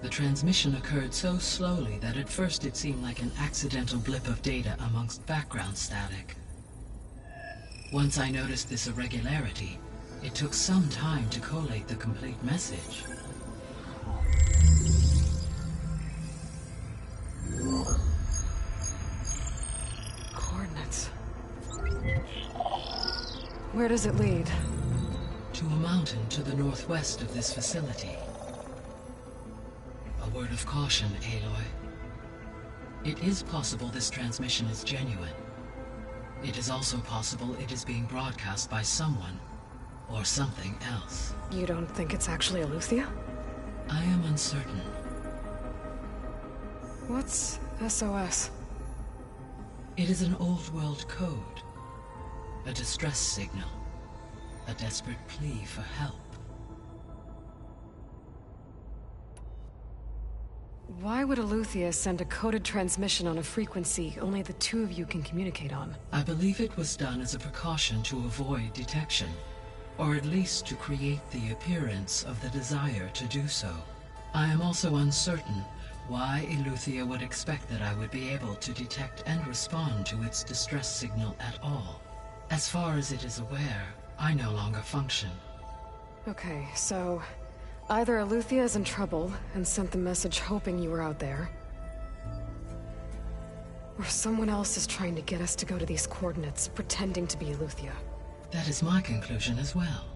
The transmission occurred so slowly that at first it seemed like an accidental blip of data amongst background static. Once I noticed this irregularity, it took some time to collate the complete message. Coordinates. Where does it lead? To a mountain to the northwest of this facility. A word of caution, Aloy. It is possible this transmission is genuine. It is also possible it is being broadcast by someone or something else. You don't think it's actually Eleuthia? I am uncertain. What's SOS? It is an old world code. A distress signal. A desperate plea for help. Why would Eleuthia send a coded transmission on a frequency only the two of you can communicate on? I believe it was done as a precaution to avoid detection, or at least to create the appearance of the desire to do so. I am also uncertain why Eleuthia would expect that I would be able to detect and respond to its distress signal at all. As far as it is aware, I no longer function. Okay, so either Eleuthia is in trouble and sent the message hoping you were out there, or someone else is trying to get us to go to these coordinates, pretending to be Eleuthia. That is my conclusion as well.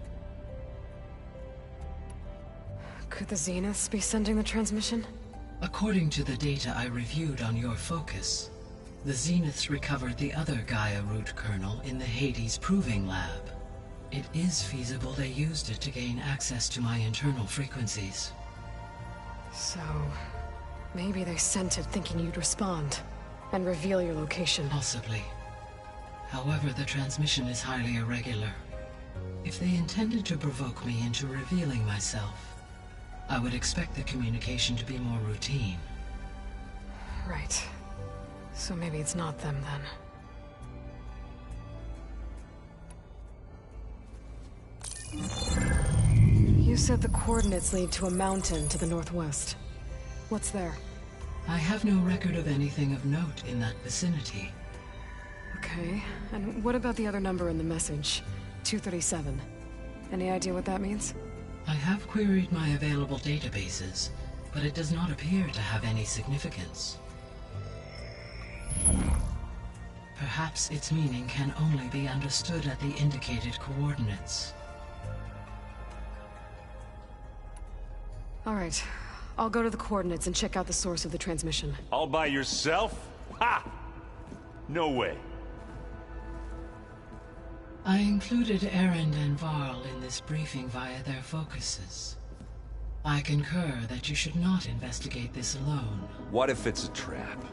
Could the Zeniths be sending the transmission? According to the data I reviewed on your focus, the Zeniths recovered the other Gaia root kernel in the Hades Proving Lab. It is feasible they used it to gain access to my internal frequencies. So, maybe they sent it thinking you'd respond and reveal your location. Possibly. However, the transmission is highly irregular. If they intended to provoke me into revealing myself, I would expect the communication to be more routine. Right. So maybe it's not them then. You said the coordinates lead to a mountain to the northwest. What's there? I have no record of anything of note in that vicinity. Okay, and what about the other number in the message? 237. Any idea what that means? I have queried my available databases, but it does not appear to have any significance. Perhaps its meaning can only be understood at the indicated coordinates. All right, I'll go to the coordinates and check out the source of the transmission. All by yourself? Ha! No way. I included Erend and Varl in this briefing via their focuses. I concur that you should not investigate this alone. What if it's a trap?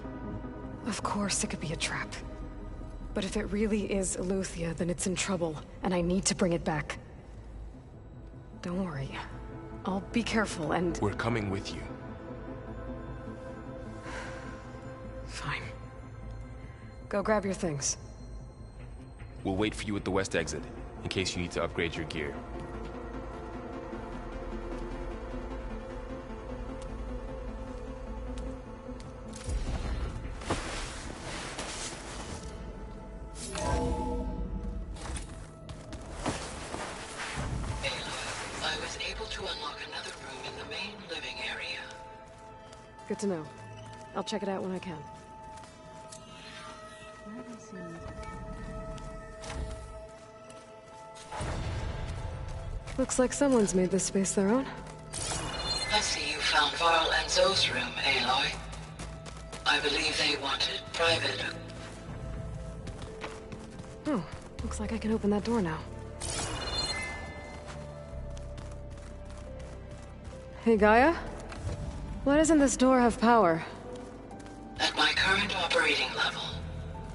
Of course it could be a trap. But if it really is Eleuthia, then it's in trouble, and I need to bring it back. Don't worry. I'll be careful and... We're coming with you. Fine. Go grab your things. We'll wait for you at the west exit, in case you need to upgrade your gear. Good to know. I'll check it out when I can. Looks like someone's made this space their own. I see you found Varl and Zoe's room, Aloy. I believe they wanted private. Oh, looks like I can open that door now. Hey, Gaia? Why doesn't this door have power? At my current operating level,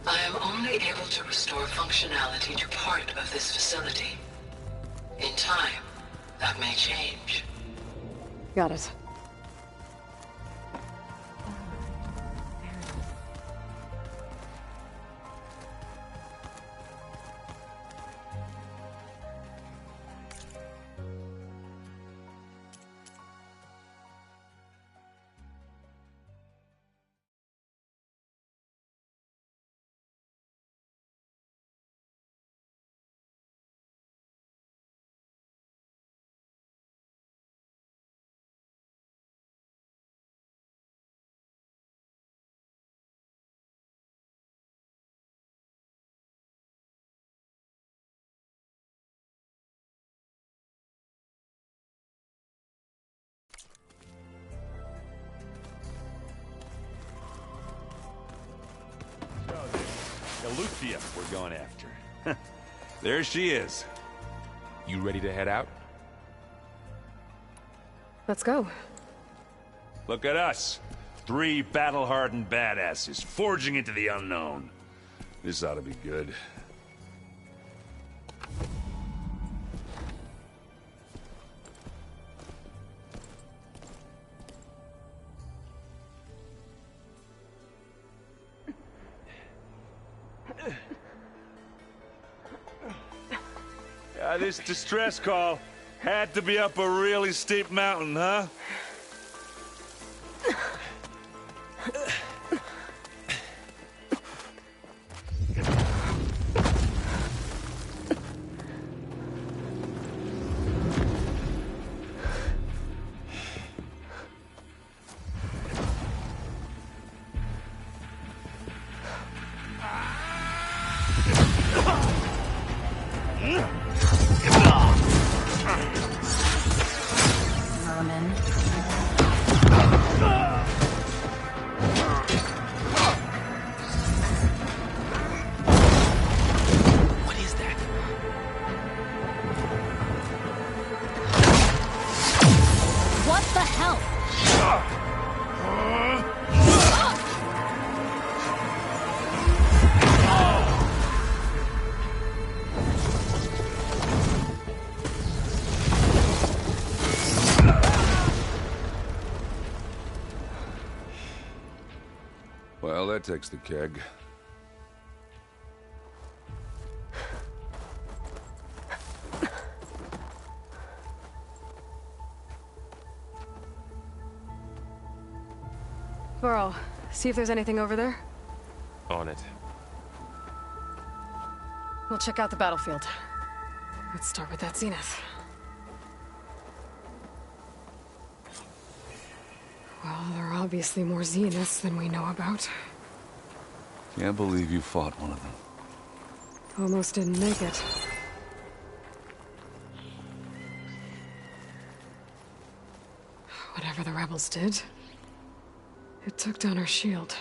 I am only able to restore functionality to part of this facility. In time, that may change. Got it. Eleuthia we're going after. There she is. You ready to head out? Let's go. Look at us. 3 battle-hardened badasses forging into the unknown. This ought to be good. This distress call had to be up a really steep mountain, huh? Well, that takes the keg. Varl, see if there's anything over there. On it. We'll check out the battlefield. Let's start with that zenith. Well, there are obviously more zeniths than we know about. Can't believe you fought one of them. Almost didn't make it. Whatever the rebels did, it took down her shield.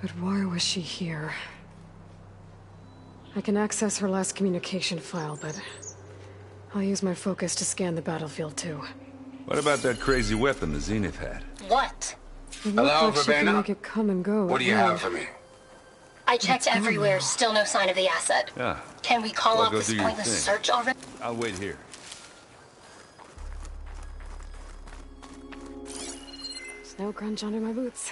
But why was she here? I can access her last communication file, but I'll use my focus to scan the battlefield too. What about that crazy weapon the Zenith had? What? It Hello, looks like she can Verbena? make it come and go. What do you have for me? I checked everywhere, still no sign of the asset. Yeah. Can we call Well, off go this do your pointless thing. search already? I'll wait here. Snow crunch under my boots.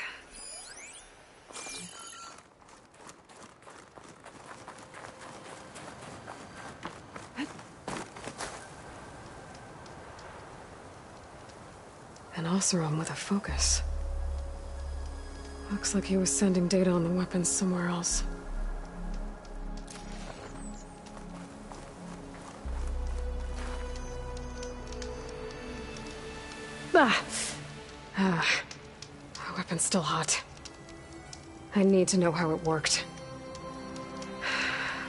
An Oseram with a focus. Looks like he was sending data on the weapons somewhere else. The weapon's still hot. I need to know how it worked.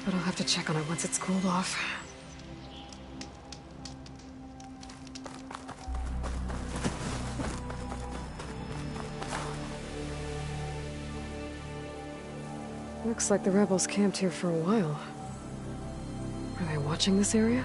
But I'll have to check on it once it's cooled off. Looks like the rebels camped here for a while. Are they watching this area?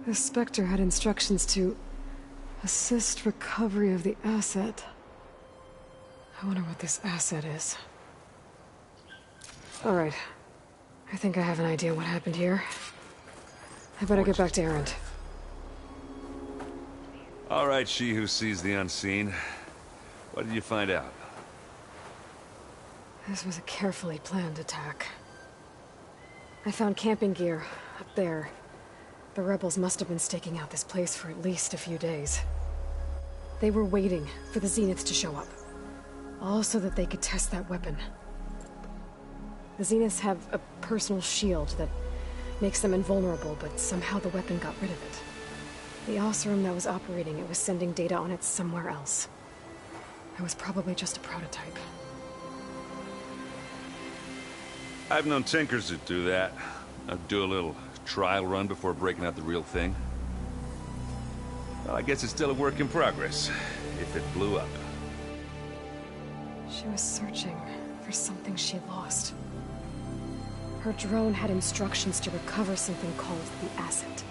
The Spectre had instructions to assist recovery of the asset. I wonder what this asset is. All right. I think I have an idea what happened here. I better get back to Erend. All right, she who sees the unseen. What did you find out? This was a carefully planned attack. I found camping gear up there. The rebels must have been staking out this place for at least a few days. They were waiting for the Zeniths to show up. All so that they could test that weapon. The Zeniths have a personal shield that makes them invulnerable, but somehow the weapon got rid of it. The Oseram that was operating it was sending data on it somewhere else. It was probably just a prototype. I've known tinkers that do that. I'd do a little trial run before breaking out the real thing. Well, I guess it's still a work in progress, if it blew up. She was searching for something she lost. Her drone had instructions to recover something called the asset.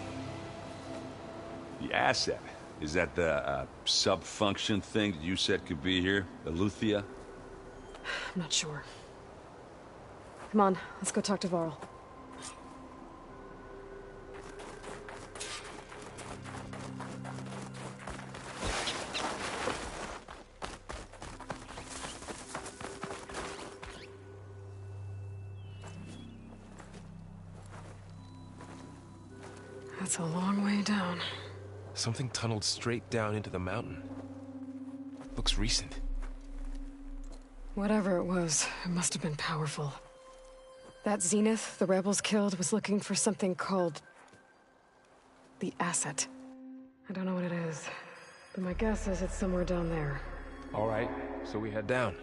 The asset? Is that the sub-function thing that you said could be here? Eleuthia? I'm not sure. Come on, let's go talk to Varl. That's a long way down. Something tunneled straight down into the mountain. Looks recent. Whatever it was, it must have been powerful. That Zenith the rebels killed was looking for something called the asset. I don't know what it is, but my guess is it's somewhere down there. All right, so we head down.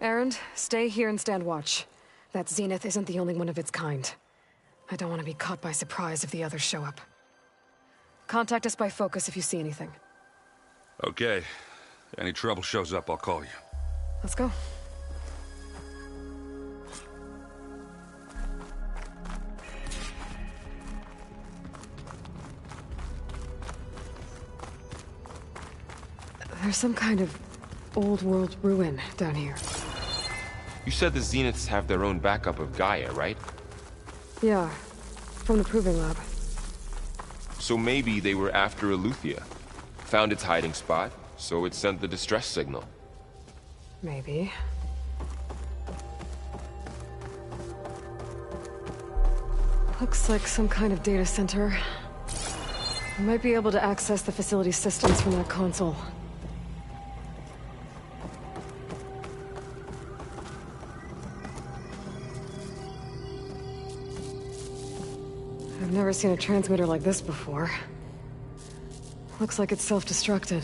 Erend, stay here and stand watch. That Zenith isn't the only one of its kind. I don't want to be caught by surprise if the others show up. Contact us by focus if you see anything. Okay. Any trouble shows up, I'll call you. Let's go. There's some kind of old world ruin down here. You said the Zeniths have their own backup of Gaia, right? Yeah, from the Proving Lab. So maybe they were after Eleuthia. Found its hiding spot, so it sent the distress signal. Maybe. Looks like some kind of data center. We might be able to access the facility systems from that console. I've never seen a transmitter like this before. Looks like it's self-destructed.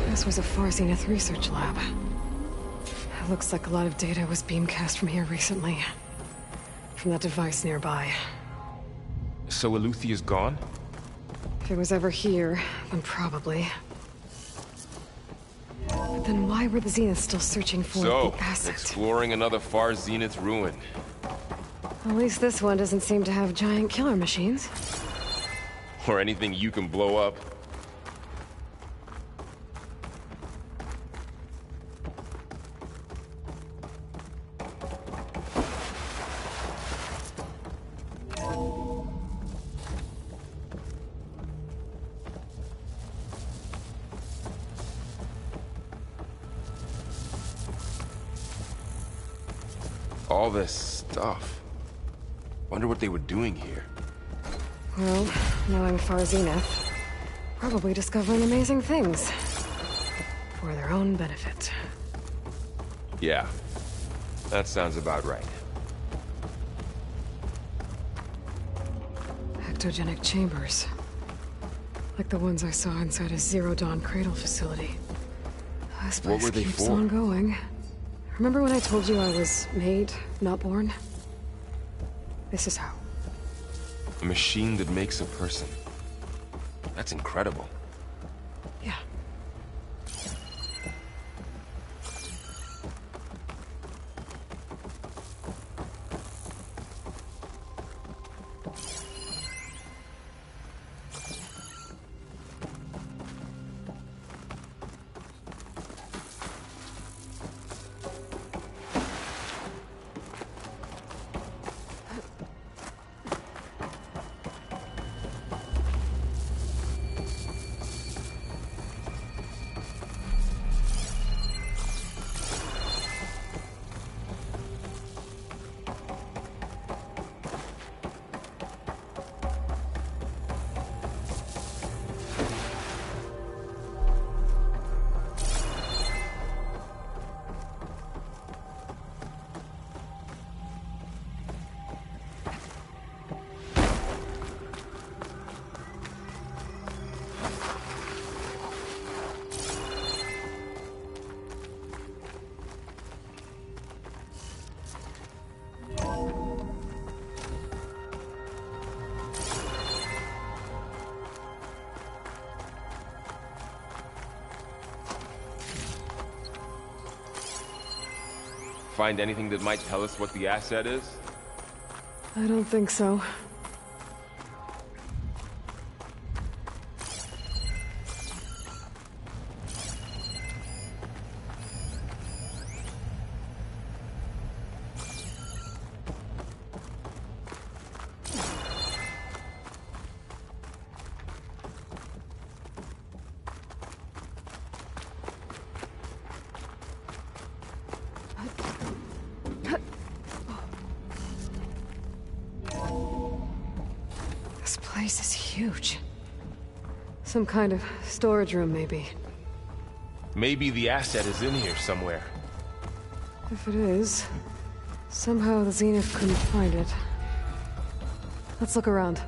This was a Far Zenith research lab. It looks like a lot of data was beamcast from here recently. From that device nearby. So Eleuthea's gone? If it was ever here, then probably. But then why were the Zeniths still searching for the asset? Exploring another Far Zenith ruin. At least this one doesn't seem to have giant killer machines. Or anything you can blow up. All this stuff. Wonder what they were doing here. Well, knowing Far Zenith, probably discovering amazing things. For their own benefit. Yeah. That sounds about right. Ectogenic chambers. Like the ones I saw inside a Zero Dawn cradle facility. This place What were they keeps for? on going. Remember when I told you I was made, not born? This is how. A machine that makes a person. That's incredible. Yeah. Find anything that might tell us what the asset is? I don't think so. This place is huge. Some kind of storage room, maybe. Maybe the asset is in here somewhere. If it is, somehow the Zenith couldn't find it. Let's look around.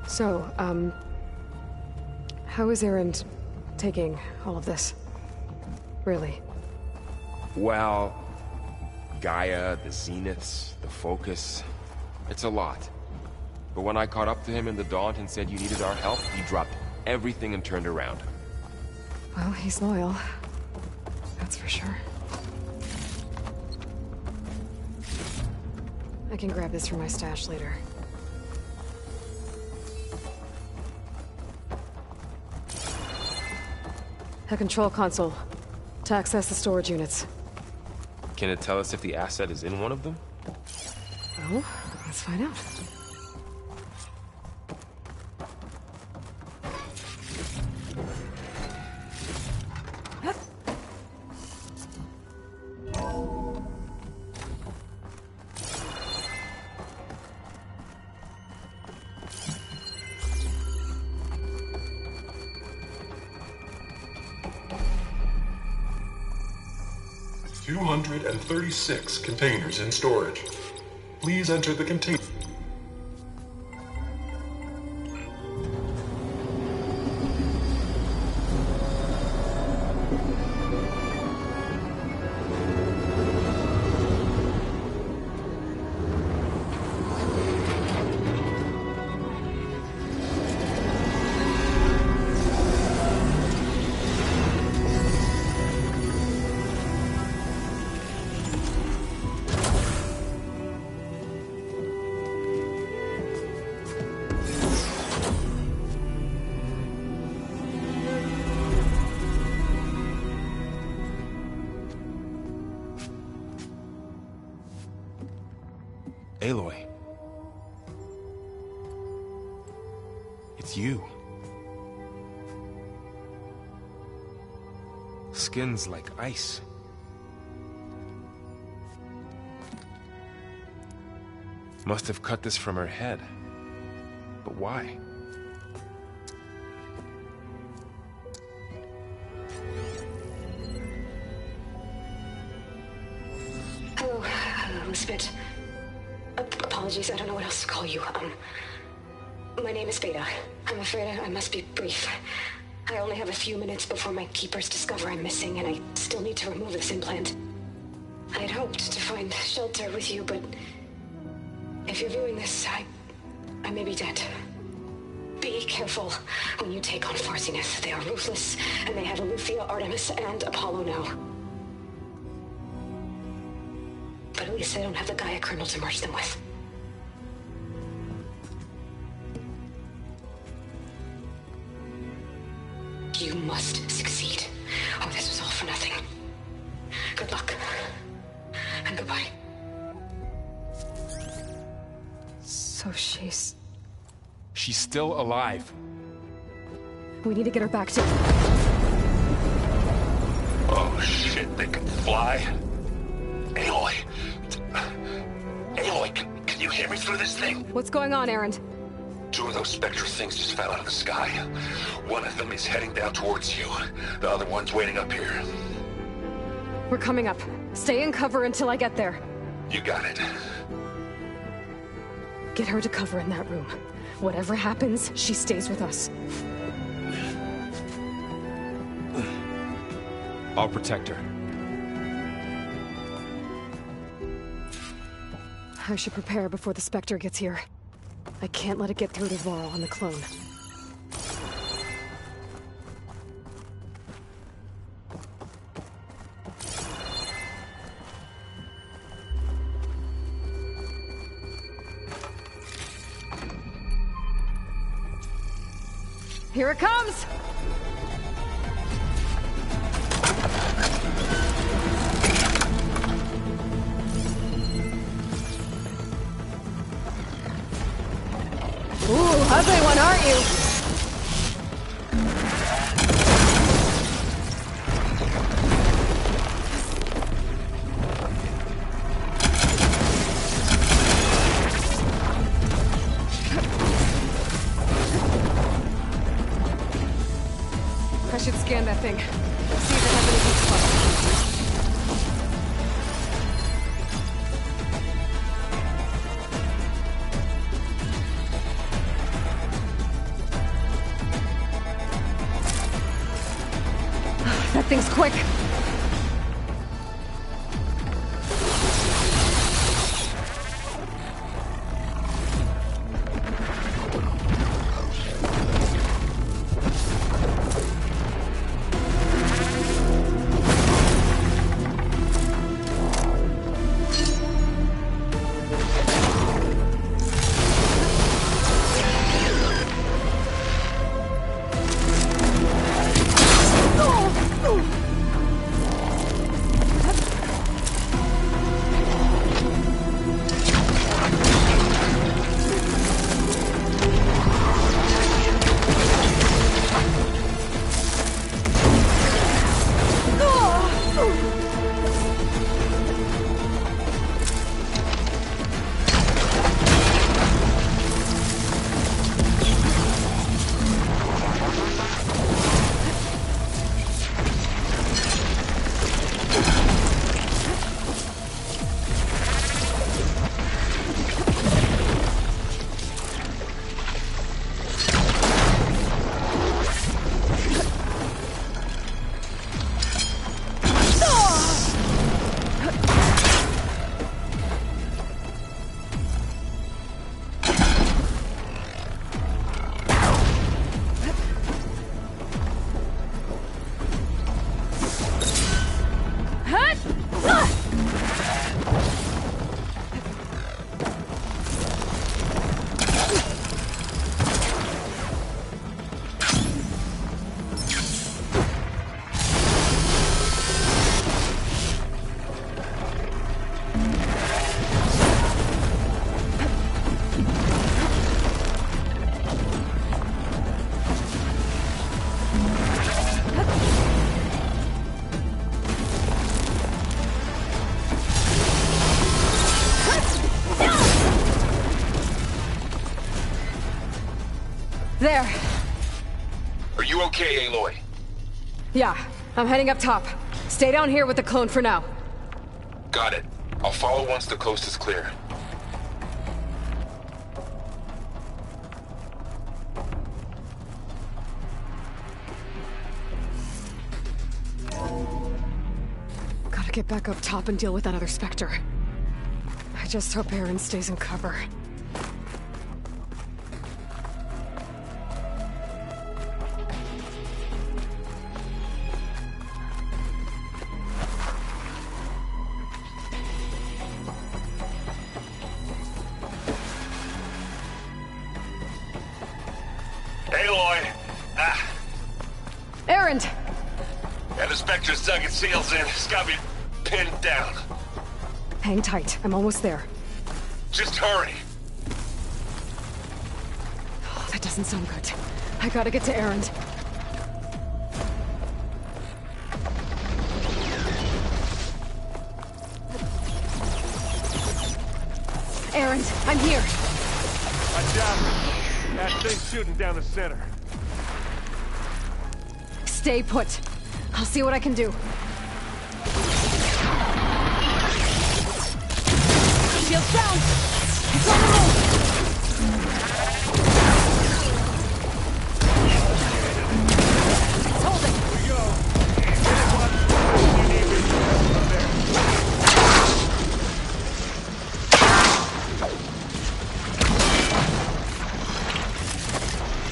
So, how is Erend taking all of this? Really? Well, Gaia, the Zeniths, the Focus. It's a lot. But when I caught up to him in the Daunt and said you needed our help, he dropped everything and turned around. Well, he's loyal. That's for sure. I can grab this from my stash later. A control console. To access the storage units. Can it tell us if the asset is in one of them? Well, let's find out. 236 containers in storage. Please enter the container. Aloy. It's you. Skin's like ice. Must have cut this from her head. But why? Hello, Spit. Apologies, I don't know what else to call you. My name is Beta. I'm afraid I must be brief. I only have a few minutes before my keepers discover I'm missing, and I still need to remove this implant. I had hoped to find shelter with you, but if you're viewing this, I may be dead. Be careful when you take on Far Zenith. They are ruthless, and they have Eleuthia, Artemis, and Apollo now. But at least I don't have the Gaia kernel to merge them with. You must succeed, or this was all for nothing. Good luck. And goodbye. So she's still alive. We need to get her back to... Oh shit, they can fly? Aloy! Aloy, can you hear me through this thing? What's going on, Erend? 2 of those Spectre things just fell out of the sky. One of them is heading down towards you. The other one's waiting up here. We're coming up. Stay in cover until I get there. You got it. Get her to cover in that room. Whatever happens, she stays with us. I'll protect her. I should prepare before the Spectre gets here. I can't let it get through to Varl on the clone. Here it comes! Ooh, ugly one, aren't you? I should scan that thing. See if it has any weak spots. That thing's quick. There. Are you okay, Aloy? Yeah, I'm heading up top. Stay down here with the clone for now. Got it. I'll follow once the coast is clear. Gotta get back up top and deal with that other Spectre. I just hope Erend stays in cover. Aloy! Erend! And the Spectre's dug its heels in. It's got me pinned down. Hang tight. I'm almost there. Just hurry. Oh, that doesn't sound good. I gotta get to Erend. Erend, I'm here. Watch out. That thing's shooting down the center. Stay put. I'll see what I can do. Shields down! It's on the move! It's holding! Here we go.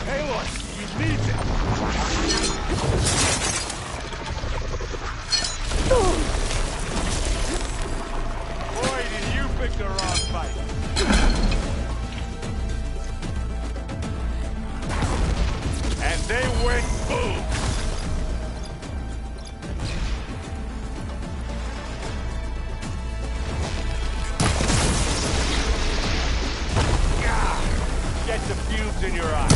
Aloy, you need this! Boy, did you pick the wrong fight. And they went boom! Get the fumes in your eyes.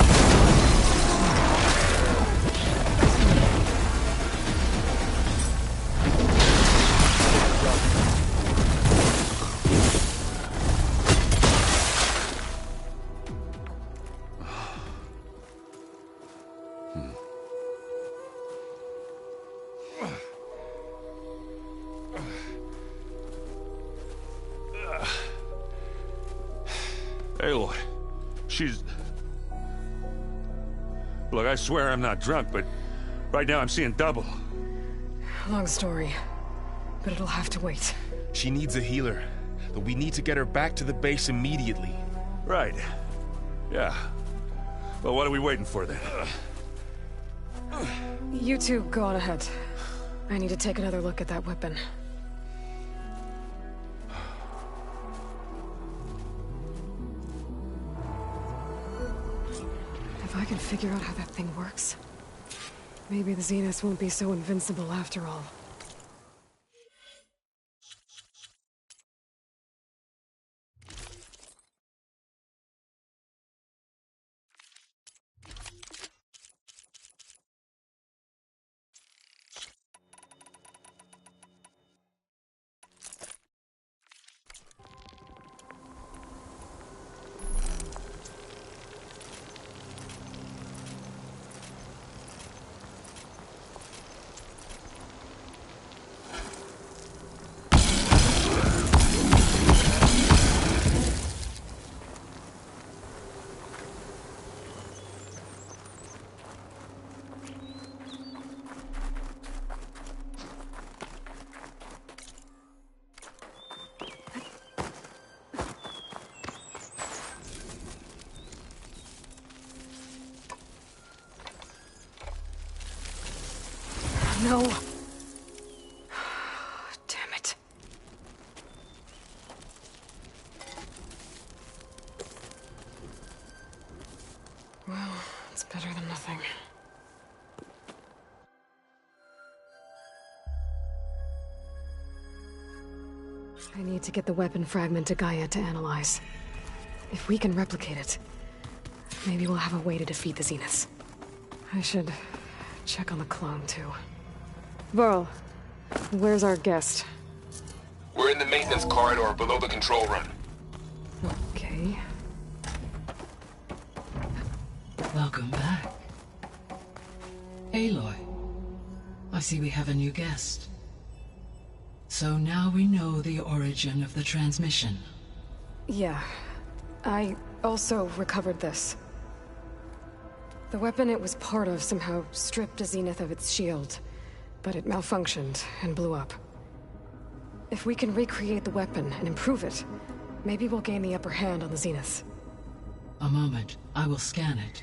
Aloy, she's... Look, I swear I'm not drunk, but right now I'm seeing double. Long story, but it'll have to wait. She needs a healer, but we need to get her back to the base immediately. Right. Yeah. Well, what are we waiting for then? You two go on ahead. I need to take another look at that weapon. If I can figure out how that thing works, maybe the Zeniths won't be so invincible after all. No. Damn it. Well, it's better than nothing. I need to get the weapon fragment to Gaia to analyze. If we can replicate it, maybe we'll have a way to defeat the Zeniths. I should check on the clone, too. Varl, where's our guest? We're in the maintenance corridor below the control room. Okay. Welcome back. Aloy, I see we have a new guest. So now we know the origin of the transmission. Yeah. I also recovered this. The weapon it was part of somehow stripped Zenith of its shield, but it malfunctioned and blew up. If we can recreate the weapon and improve it, maybe we'll gain the upper hand on the Zeniths. A moment. I will scan it.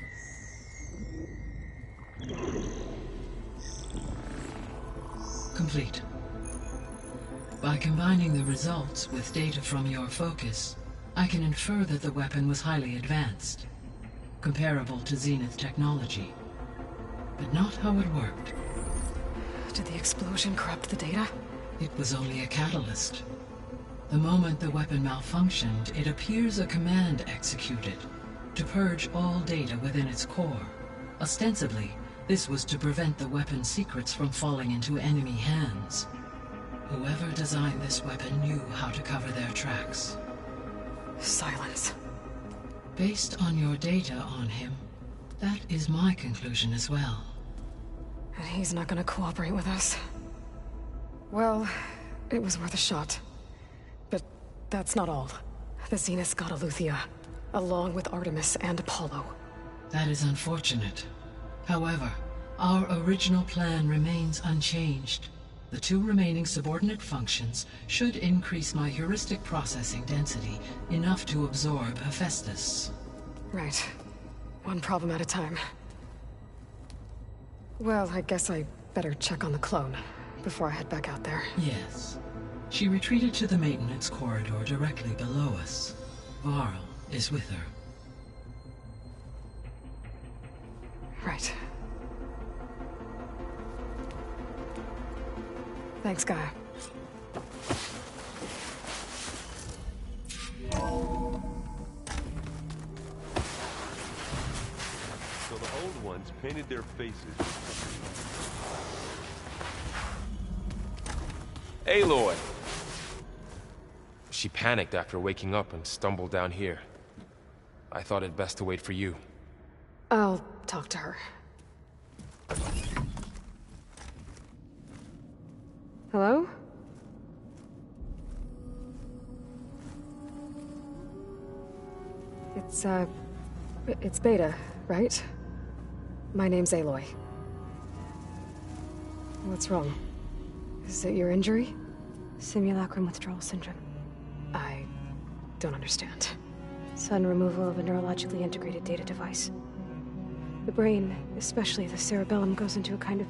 Complete. By combining the results with data from your focus, I can infer that the weapon was highly advanced, comparable to Zenith technology, but not how it worked. Did the explosion corrupt the data? It was only a catalyst. The moment the weapon malfunctioned, it appears a command executed to purge all data within its core. Ostensibly, this was to prevent the weapon's secrets from falling into enemy hands. Whoever designed this weapon knew how to cover their tracks. Silence. Based on your data on him, that is my conclusion as well. And he's not gonna cooperate with us. Well, it was worth a shot. But that's not all. The Zeniths got Eleuthia, along with Artemis and Apollo. That is unfortunate. However, our original plan remains unchanged. The 2 remaining subordinate functions should increase my heuristic processing density enough to absorb Hephaestus. Right. One problem at a time. Well, I guess I better check on the clone before I head back out there. Yes. She retreated to the maintenance corridor directly below us. Varl is with her. Right. Thanks, Gaia. So the old ones painted their faces. Aloy! She panicked after waking up and stumbled down here. I thought it best to wait for you. I'll talk to her. Hello? It's Beta, right? My name's Aloy. What's wrong? Is it your injury? Simulacrum withdrawal syndrome. I don't understand. Sudden removal of a neurologically integrated data device. The brain, especially the cerebellum, goes into a kind of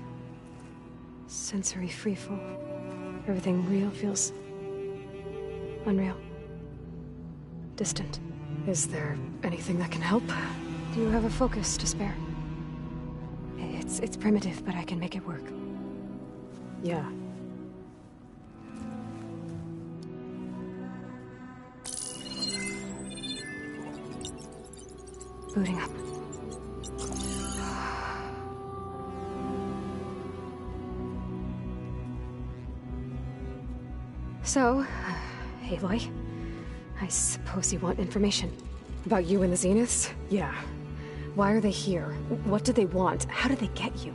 sensory freefall. Everything real feels unreal. Distant. Is there anything that can help? Do you have a focus to spare? It's primitive, but I can make it work. Yeah. Booting up. So, Aloy, I suppose you want information. About you and the Zeniths? Yeah. Why are they here? What do they want? How did they get you?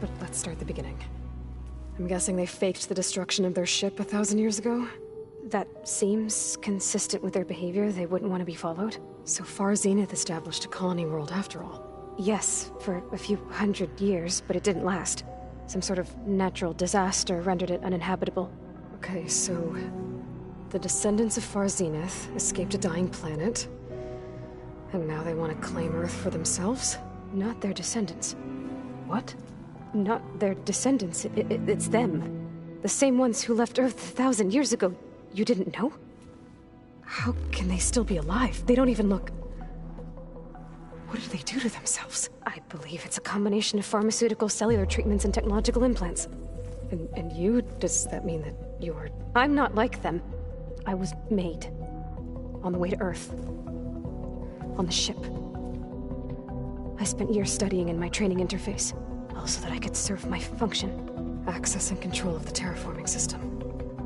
But let's start at the beginning. I'm guessing they faked the destruction of their ship 1,000 years ago? That seems consistent with their behavior. They wouldn't want to be followed. So far, Zenith established a colony world after all. Yes, for a few hundred years, but it didn't last. Some sort of natural disaster rendered it uninhabitable. Okay, so the descendants of Far Zenith escaped a dying planet, and now they want to claim Earth for themselves? Not their descendants. What? Not their descendants. It's them. The same ones who left Earth 1,000 years ago. You didn't know? How can they still be alive? They don't even look... What did they do to themselves? I believe it's a combination of pharmaceutical, cellular treatments, and technological implants. And you? Does that mean that you're... I'm not like them. I was made. On the way to Earth. On the ship. I spent years studying in my training interface, all so that I could serve my function. Access and control of the terraforming system.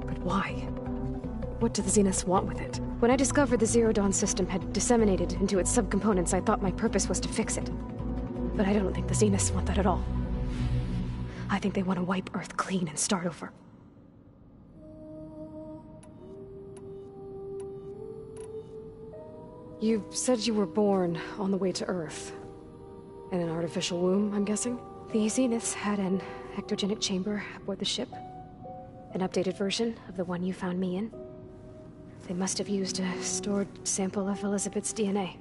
But why? What do the Zeniths want with it? When I discovered the Zero Dawn system had disseminated into its subcomponents, I thought my purpose was to fix it. But I don't think the Zeniths want that at all. I think they want to wipe Earth clean and start over. You said you were born on the way to Earth. In an artificial womb, I'm guessing? The Zeniths had an ectogenic chamber aboard the ship. An updated version of the one you found me in. They must have used a stored sample of Elizabeth's DNA.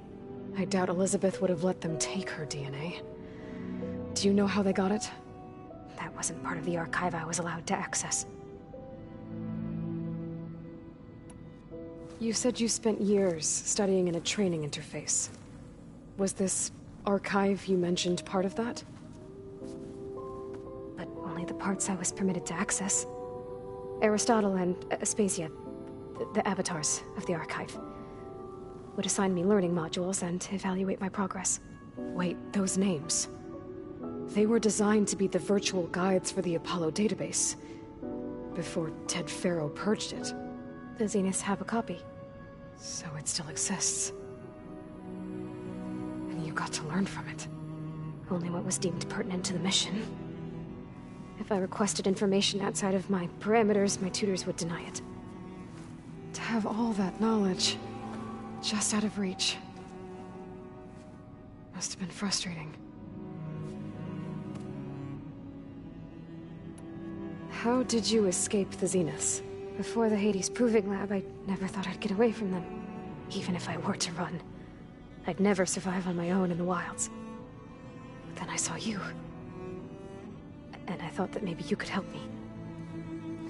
I doubt Elizabeth would have let them take her DNA. Do you know how they got it? That wasn't part of the archive I was allowed to access. You said you spent years studying in a training interface. Was this archive you mentioned part of that? But only the parts I was permitted to access. Aristotle and Aspasia, the avatars of the archive, would assign me learning modules and evaluate my progress. Wait, those names. They were designed to be the virtual guides for the Apollo database, before Ted Faro purged it. The Zeniths have a copy, so it still exists. And you got to learn from it. Only what was deemed pertinent to the mission. If I requested information outside of my parameters, my tutors would deny it. To have all that knowledge, just out of reach, must have been frustrating. How did you escape the Zeniths? Before the Hades Proving Lab, I never thought I'd get away from them. Even if I were to run, I'd never survive on my own in the wilds. But then I saw you. And I thought that maybe you could help me.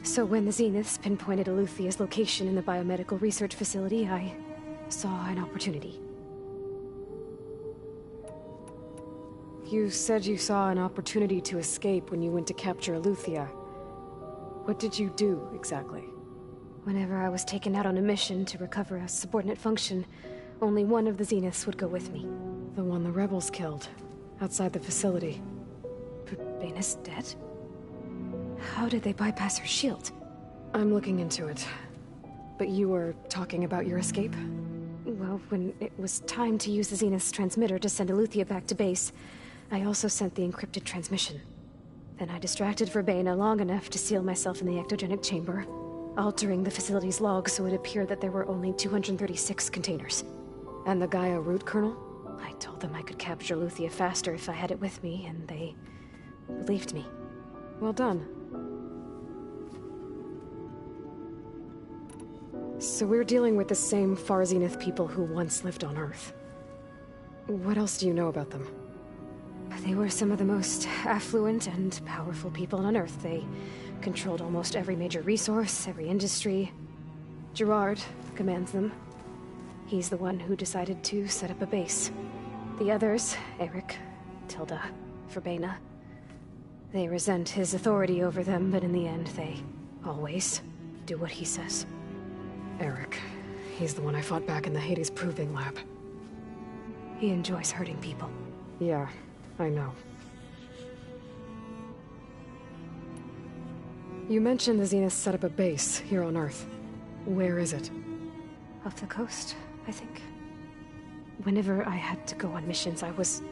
So when the Zeniths pinpointed Eluthia's location in the biomedical research facility, I saw an opportunity. You said you saw an opportunity to escape when you went to capture Eluthia. What did you do, exactly? Whenever I was taken out on a mission to recover a subordinate function, only one of the Zeniths would go with me. The one the rebels killed, outside the facility. Baina's dead? How did they bypass her shield? I'm looking into it. But you were talking about your escape? Well, when it was time to use the Zenith's transmitter to send Eluthia back to base, I also sent the encrypted transmission. Then I distracted Verbena long enough to seal myself in the ectogenic chamber, altering the facility's log so it appeared that there were only 236 containers. And the Gaia root kernel? I told them I could capture Eluthia faster if I had it with me, and they believed me. Well done. So we're dealing with the same Far Zenith people who once lived on Earth. What else do you know about them? They were some of the most affluent and powerful people on Earth. They controlled almost every major resource, every industry. Gerard commands them. He's the one who decided to set up a base. The others, Eric, Tilda, Verbena, they resent his authority over them, but in the end, they always do what he says. Eric. He's the one I fought back in the Hades Proving Lab. He enjoys hurting people. Yeah, I know. You mentioned the Zeniths set up a base here on Earth. Where is it? Off the coast, I think. Whenever I had to go on missions, I was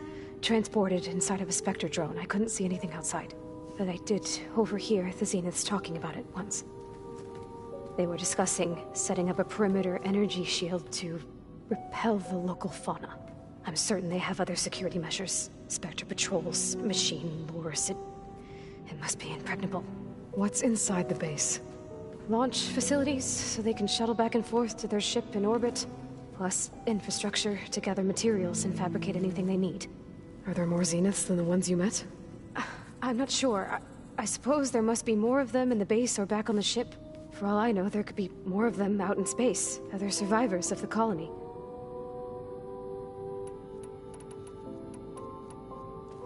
transported inside of a Spectre drone. I couldn't see anything outside. But I did overhear the Zeniths talking about it once. They were discussing setting up a perimeter energy shield to repel the local fauna. I'm certain they have other security measures. Spectre patrols, machine lures. It must be impregnable. What's inside the base? Launch facilities, so they can shuttle back and forth to their ship in orbit. Plus infrastructure to gather materials and fabricate anything they need. Are there more Zeniths than the ones you met? I'm not sure. I suppose there must be more of them in the base or back on the ship. For all I know, there could be more of them out in space, other survivors of the colony.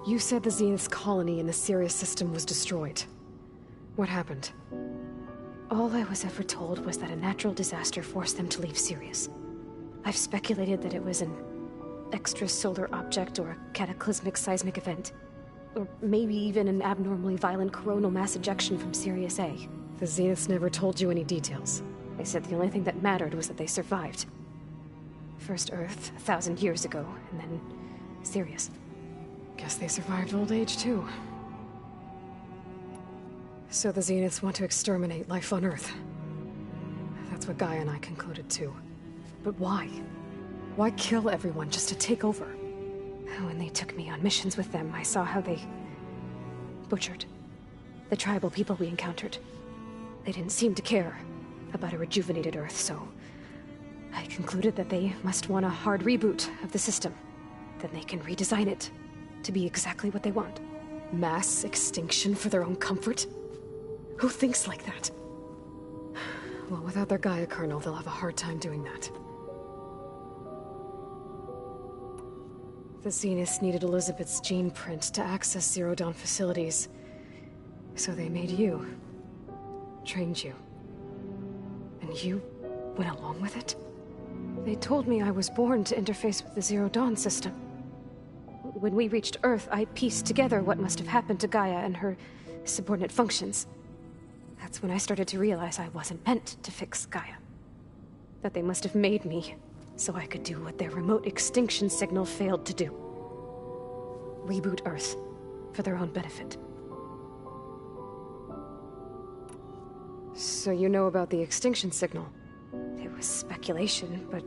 You said the Zenith's colony in the Sirius system was destroyed. What happened? All I was ever told was that a natural disaster forced them to leave Sirius. I've speculated that it was an extrasolar object or a cataclysmic seismic event. Or maybe even an abnormally violent coronal mass ejection from Sirius A. The Zeniths never told you any details. They said the only thing that mattered was that they survived. First Earth, 1,000 years ago, and then Sirius. Guess they survived old age, too. So the Zeniths want to exterminate life on Earth. That's what Gaia and I concluded, too. But why? Why kill everyone just to take over? When they took me on missions with them, I saw how they butchered the tribal people we encountered. They didn't seem to care about a rejuvenated Earth, so I concluded that they must want a hard reboot of the system. Then they can redesign it to be exactly what they want. Mass extinction for their own comfort? Who thinks like that? Well, without their Gaia kernel, they'll have a hard time doing that. The Zeniths needed Elizabeth's gene print to access Zero Dawn facilities. So they made you. Trained you. And you went along with it? They told me I was born to interface with the Zero Dawn system. When we reached Earth, I pieced together what must have happened to Gaia and her subordinate functions. That's when I started to realize I wasn't meant to fix Gaia. That they must have made me so I could do what their remote extinction signal failed to do. Reboot Earth for their own benefit. So you know about the extinction signal? It was speculation, but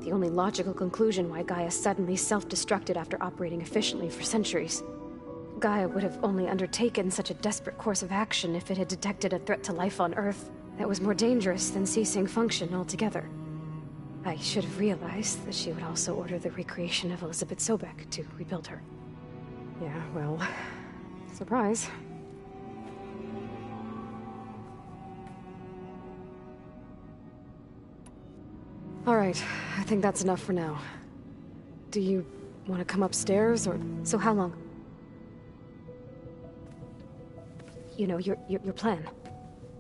the only logical conclusion why Gaia suddenly self-destructed after operating efficiently for centuries. Gaia would have only undertaken such a desperate course of action if it had detected a threat to life on Earth that was more dangerous than ceasing function altogether. I should have realized that she would also order the recreation of Elizabeth Sobek to rebuild her. Yeah, well, surprise. All right, I think that's enough for now. Do you want to come upstairs, or... So how long? You know, your plan.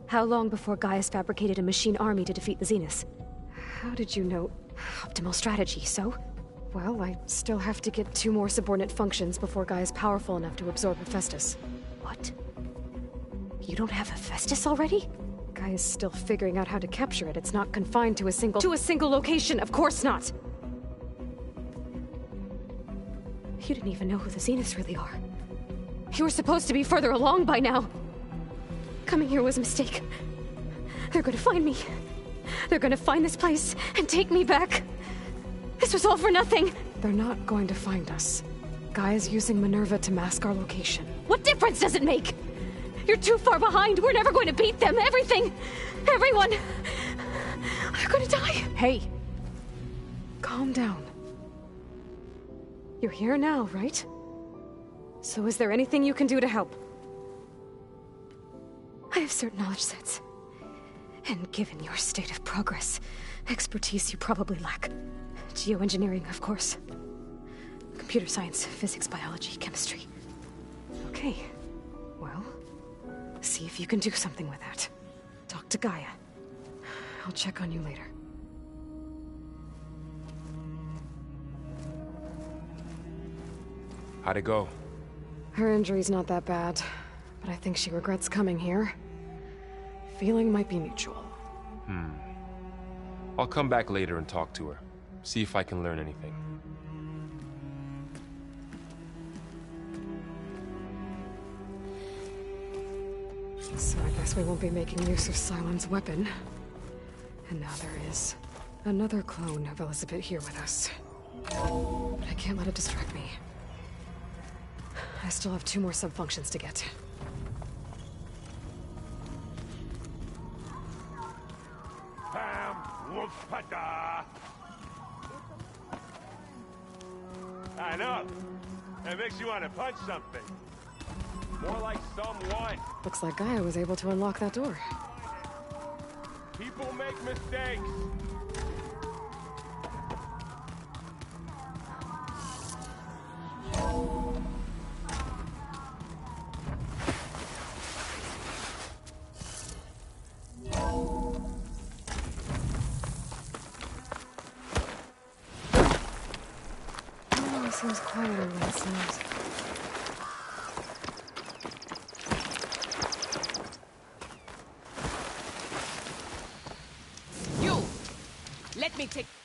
How long before Gaia's fabricated a machine army to defeat the Zeniths? How did you know? Optimal strategy, so? Well, I still have to get 2 more subordinate functions before Gaia's powerful enough to absorb Hephaestus. What? You don't have Hephaestus already? Gaia's still figuring out how to capture it. It's not confined to a single... To a single location! Of course not! You didn't even know who the Zeniths really are. You were supposed to be further along by now. Coming here was a mistake. They're gonna find me. They're gonna find this place and take me back. This was all for nothing. They're not going to find us. Gaia's using Minerva to mask our location. What difference does it make? You're too far behind. We're never going to beat them. Everything, everyone, are gonna die. Hey, calm down. You're here now, right? So is there anything you can do to help? I have certain knowledge sets. And given your state of progress, expertise you probably lack. Geoengineering, of course. Computer science, physics, biology, chemistry. Okay. Well, see if you can do something with that. Talk to Gaia. I'll check on you later. How'd it go? Her injury's not that bad, but I think she regrets coming here. Feeling might be mutual. I'll come back later and talk to her. See if I can learn anything. So I guess we won't be making use of Cylon's weapon. And now there is another clone of Elizabeth here with us. But I can't let it distract me. I still have 2 more sub-functions to get. Bam! Whoop-a-da! I know. It makes you want to punch something. More like someone. Looks like Gaia was able to unlock that door. People make mistakes. Seems quieter than it seems. me take...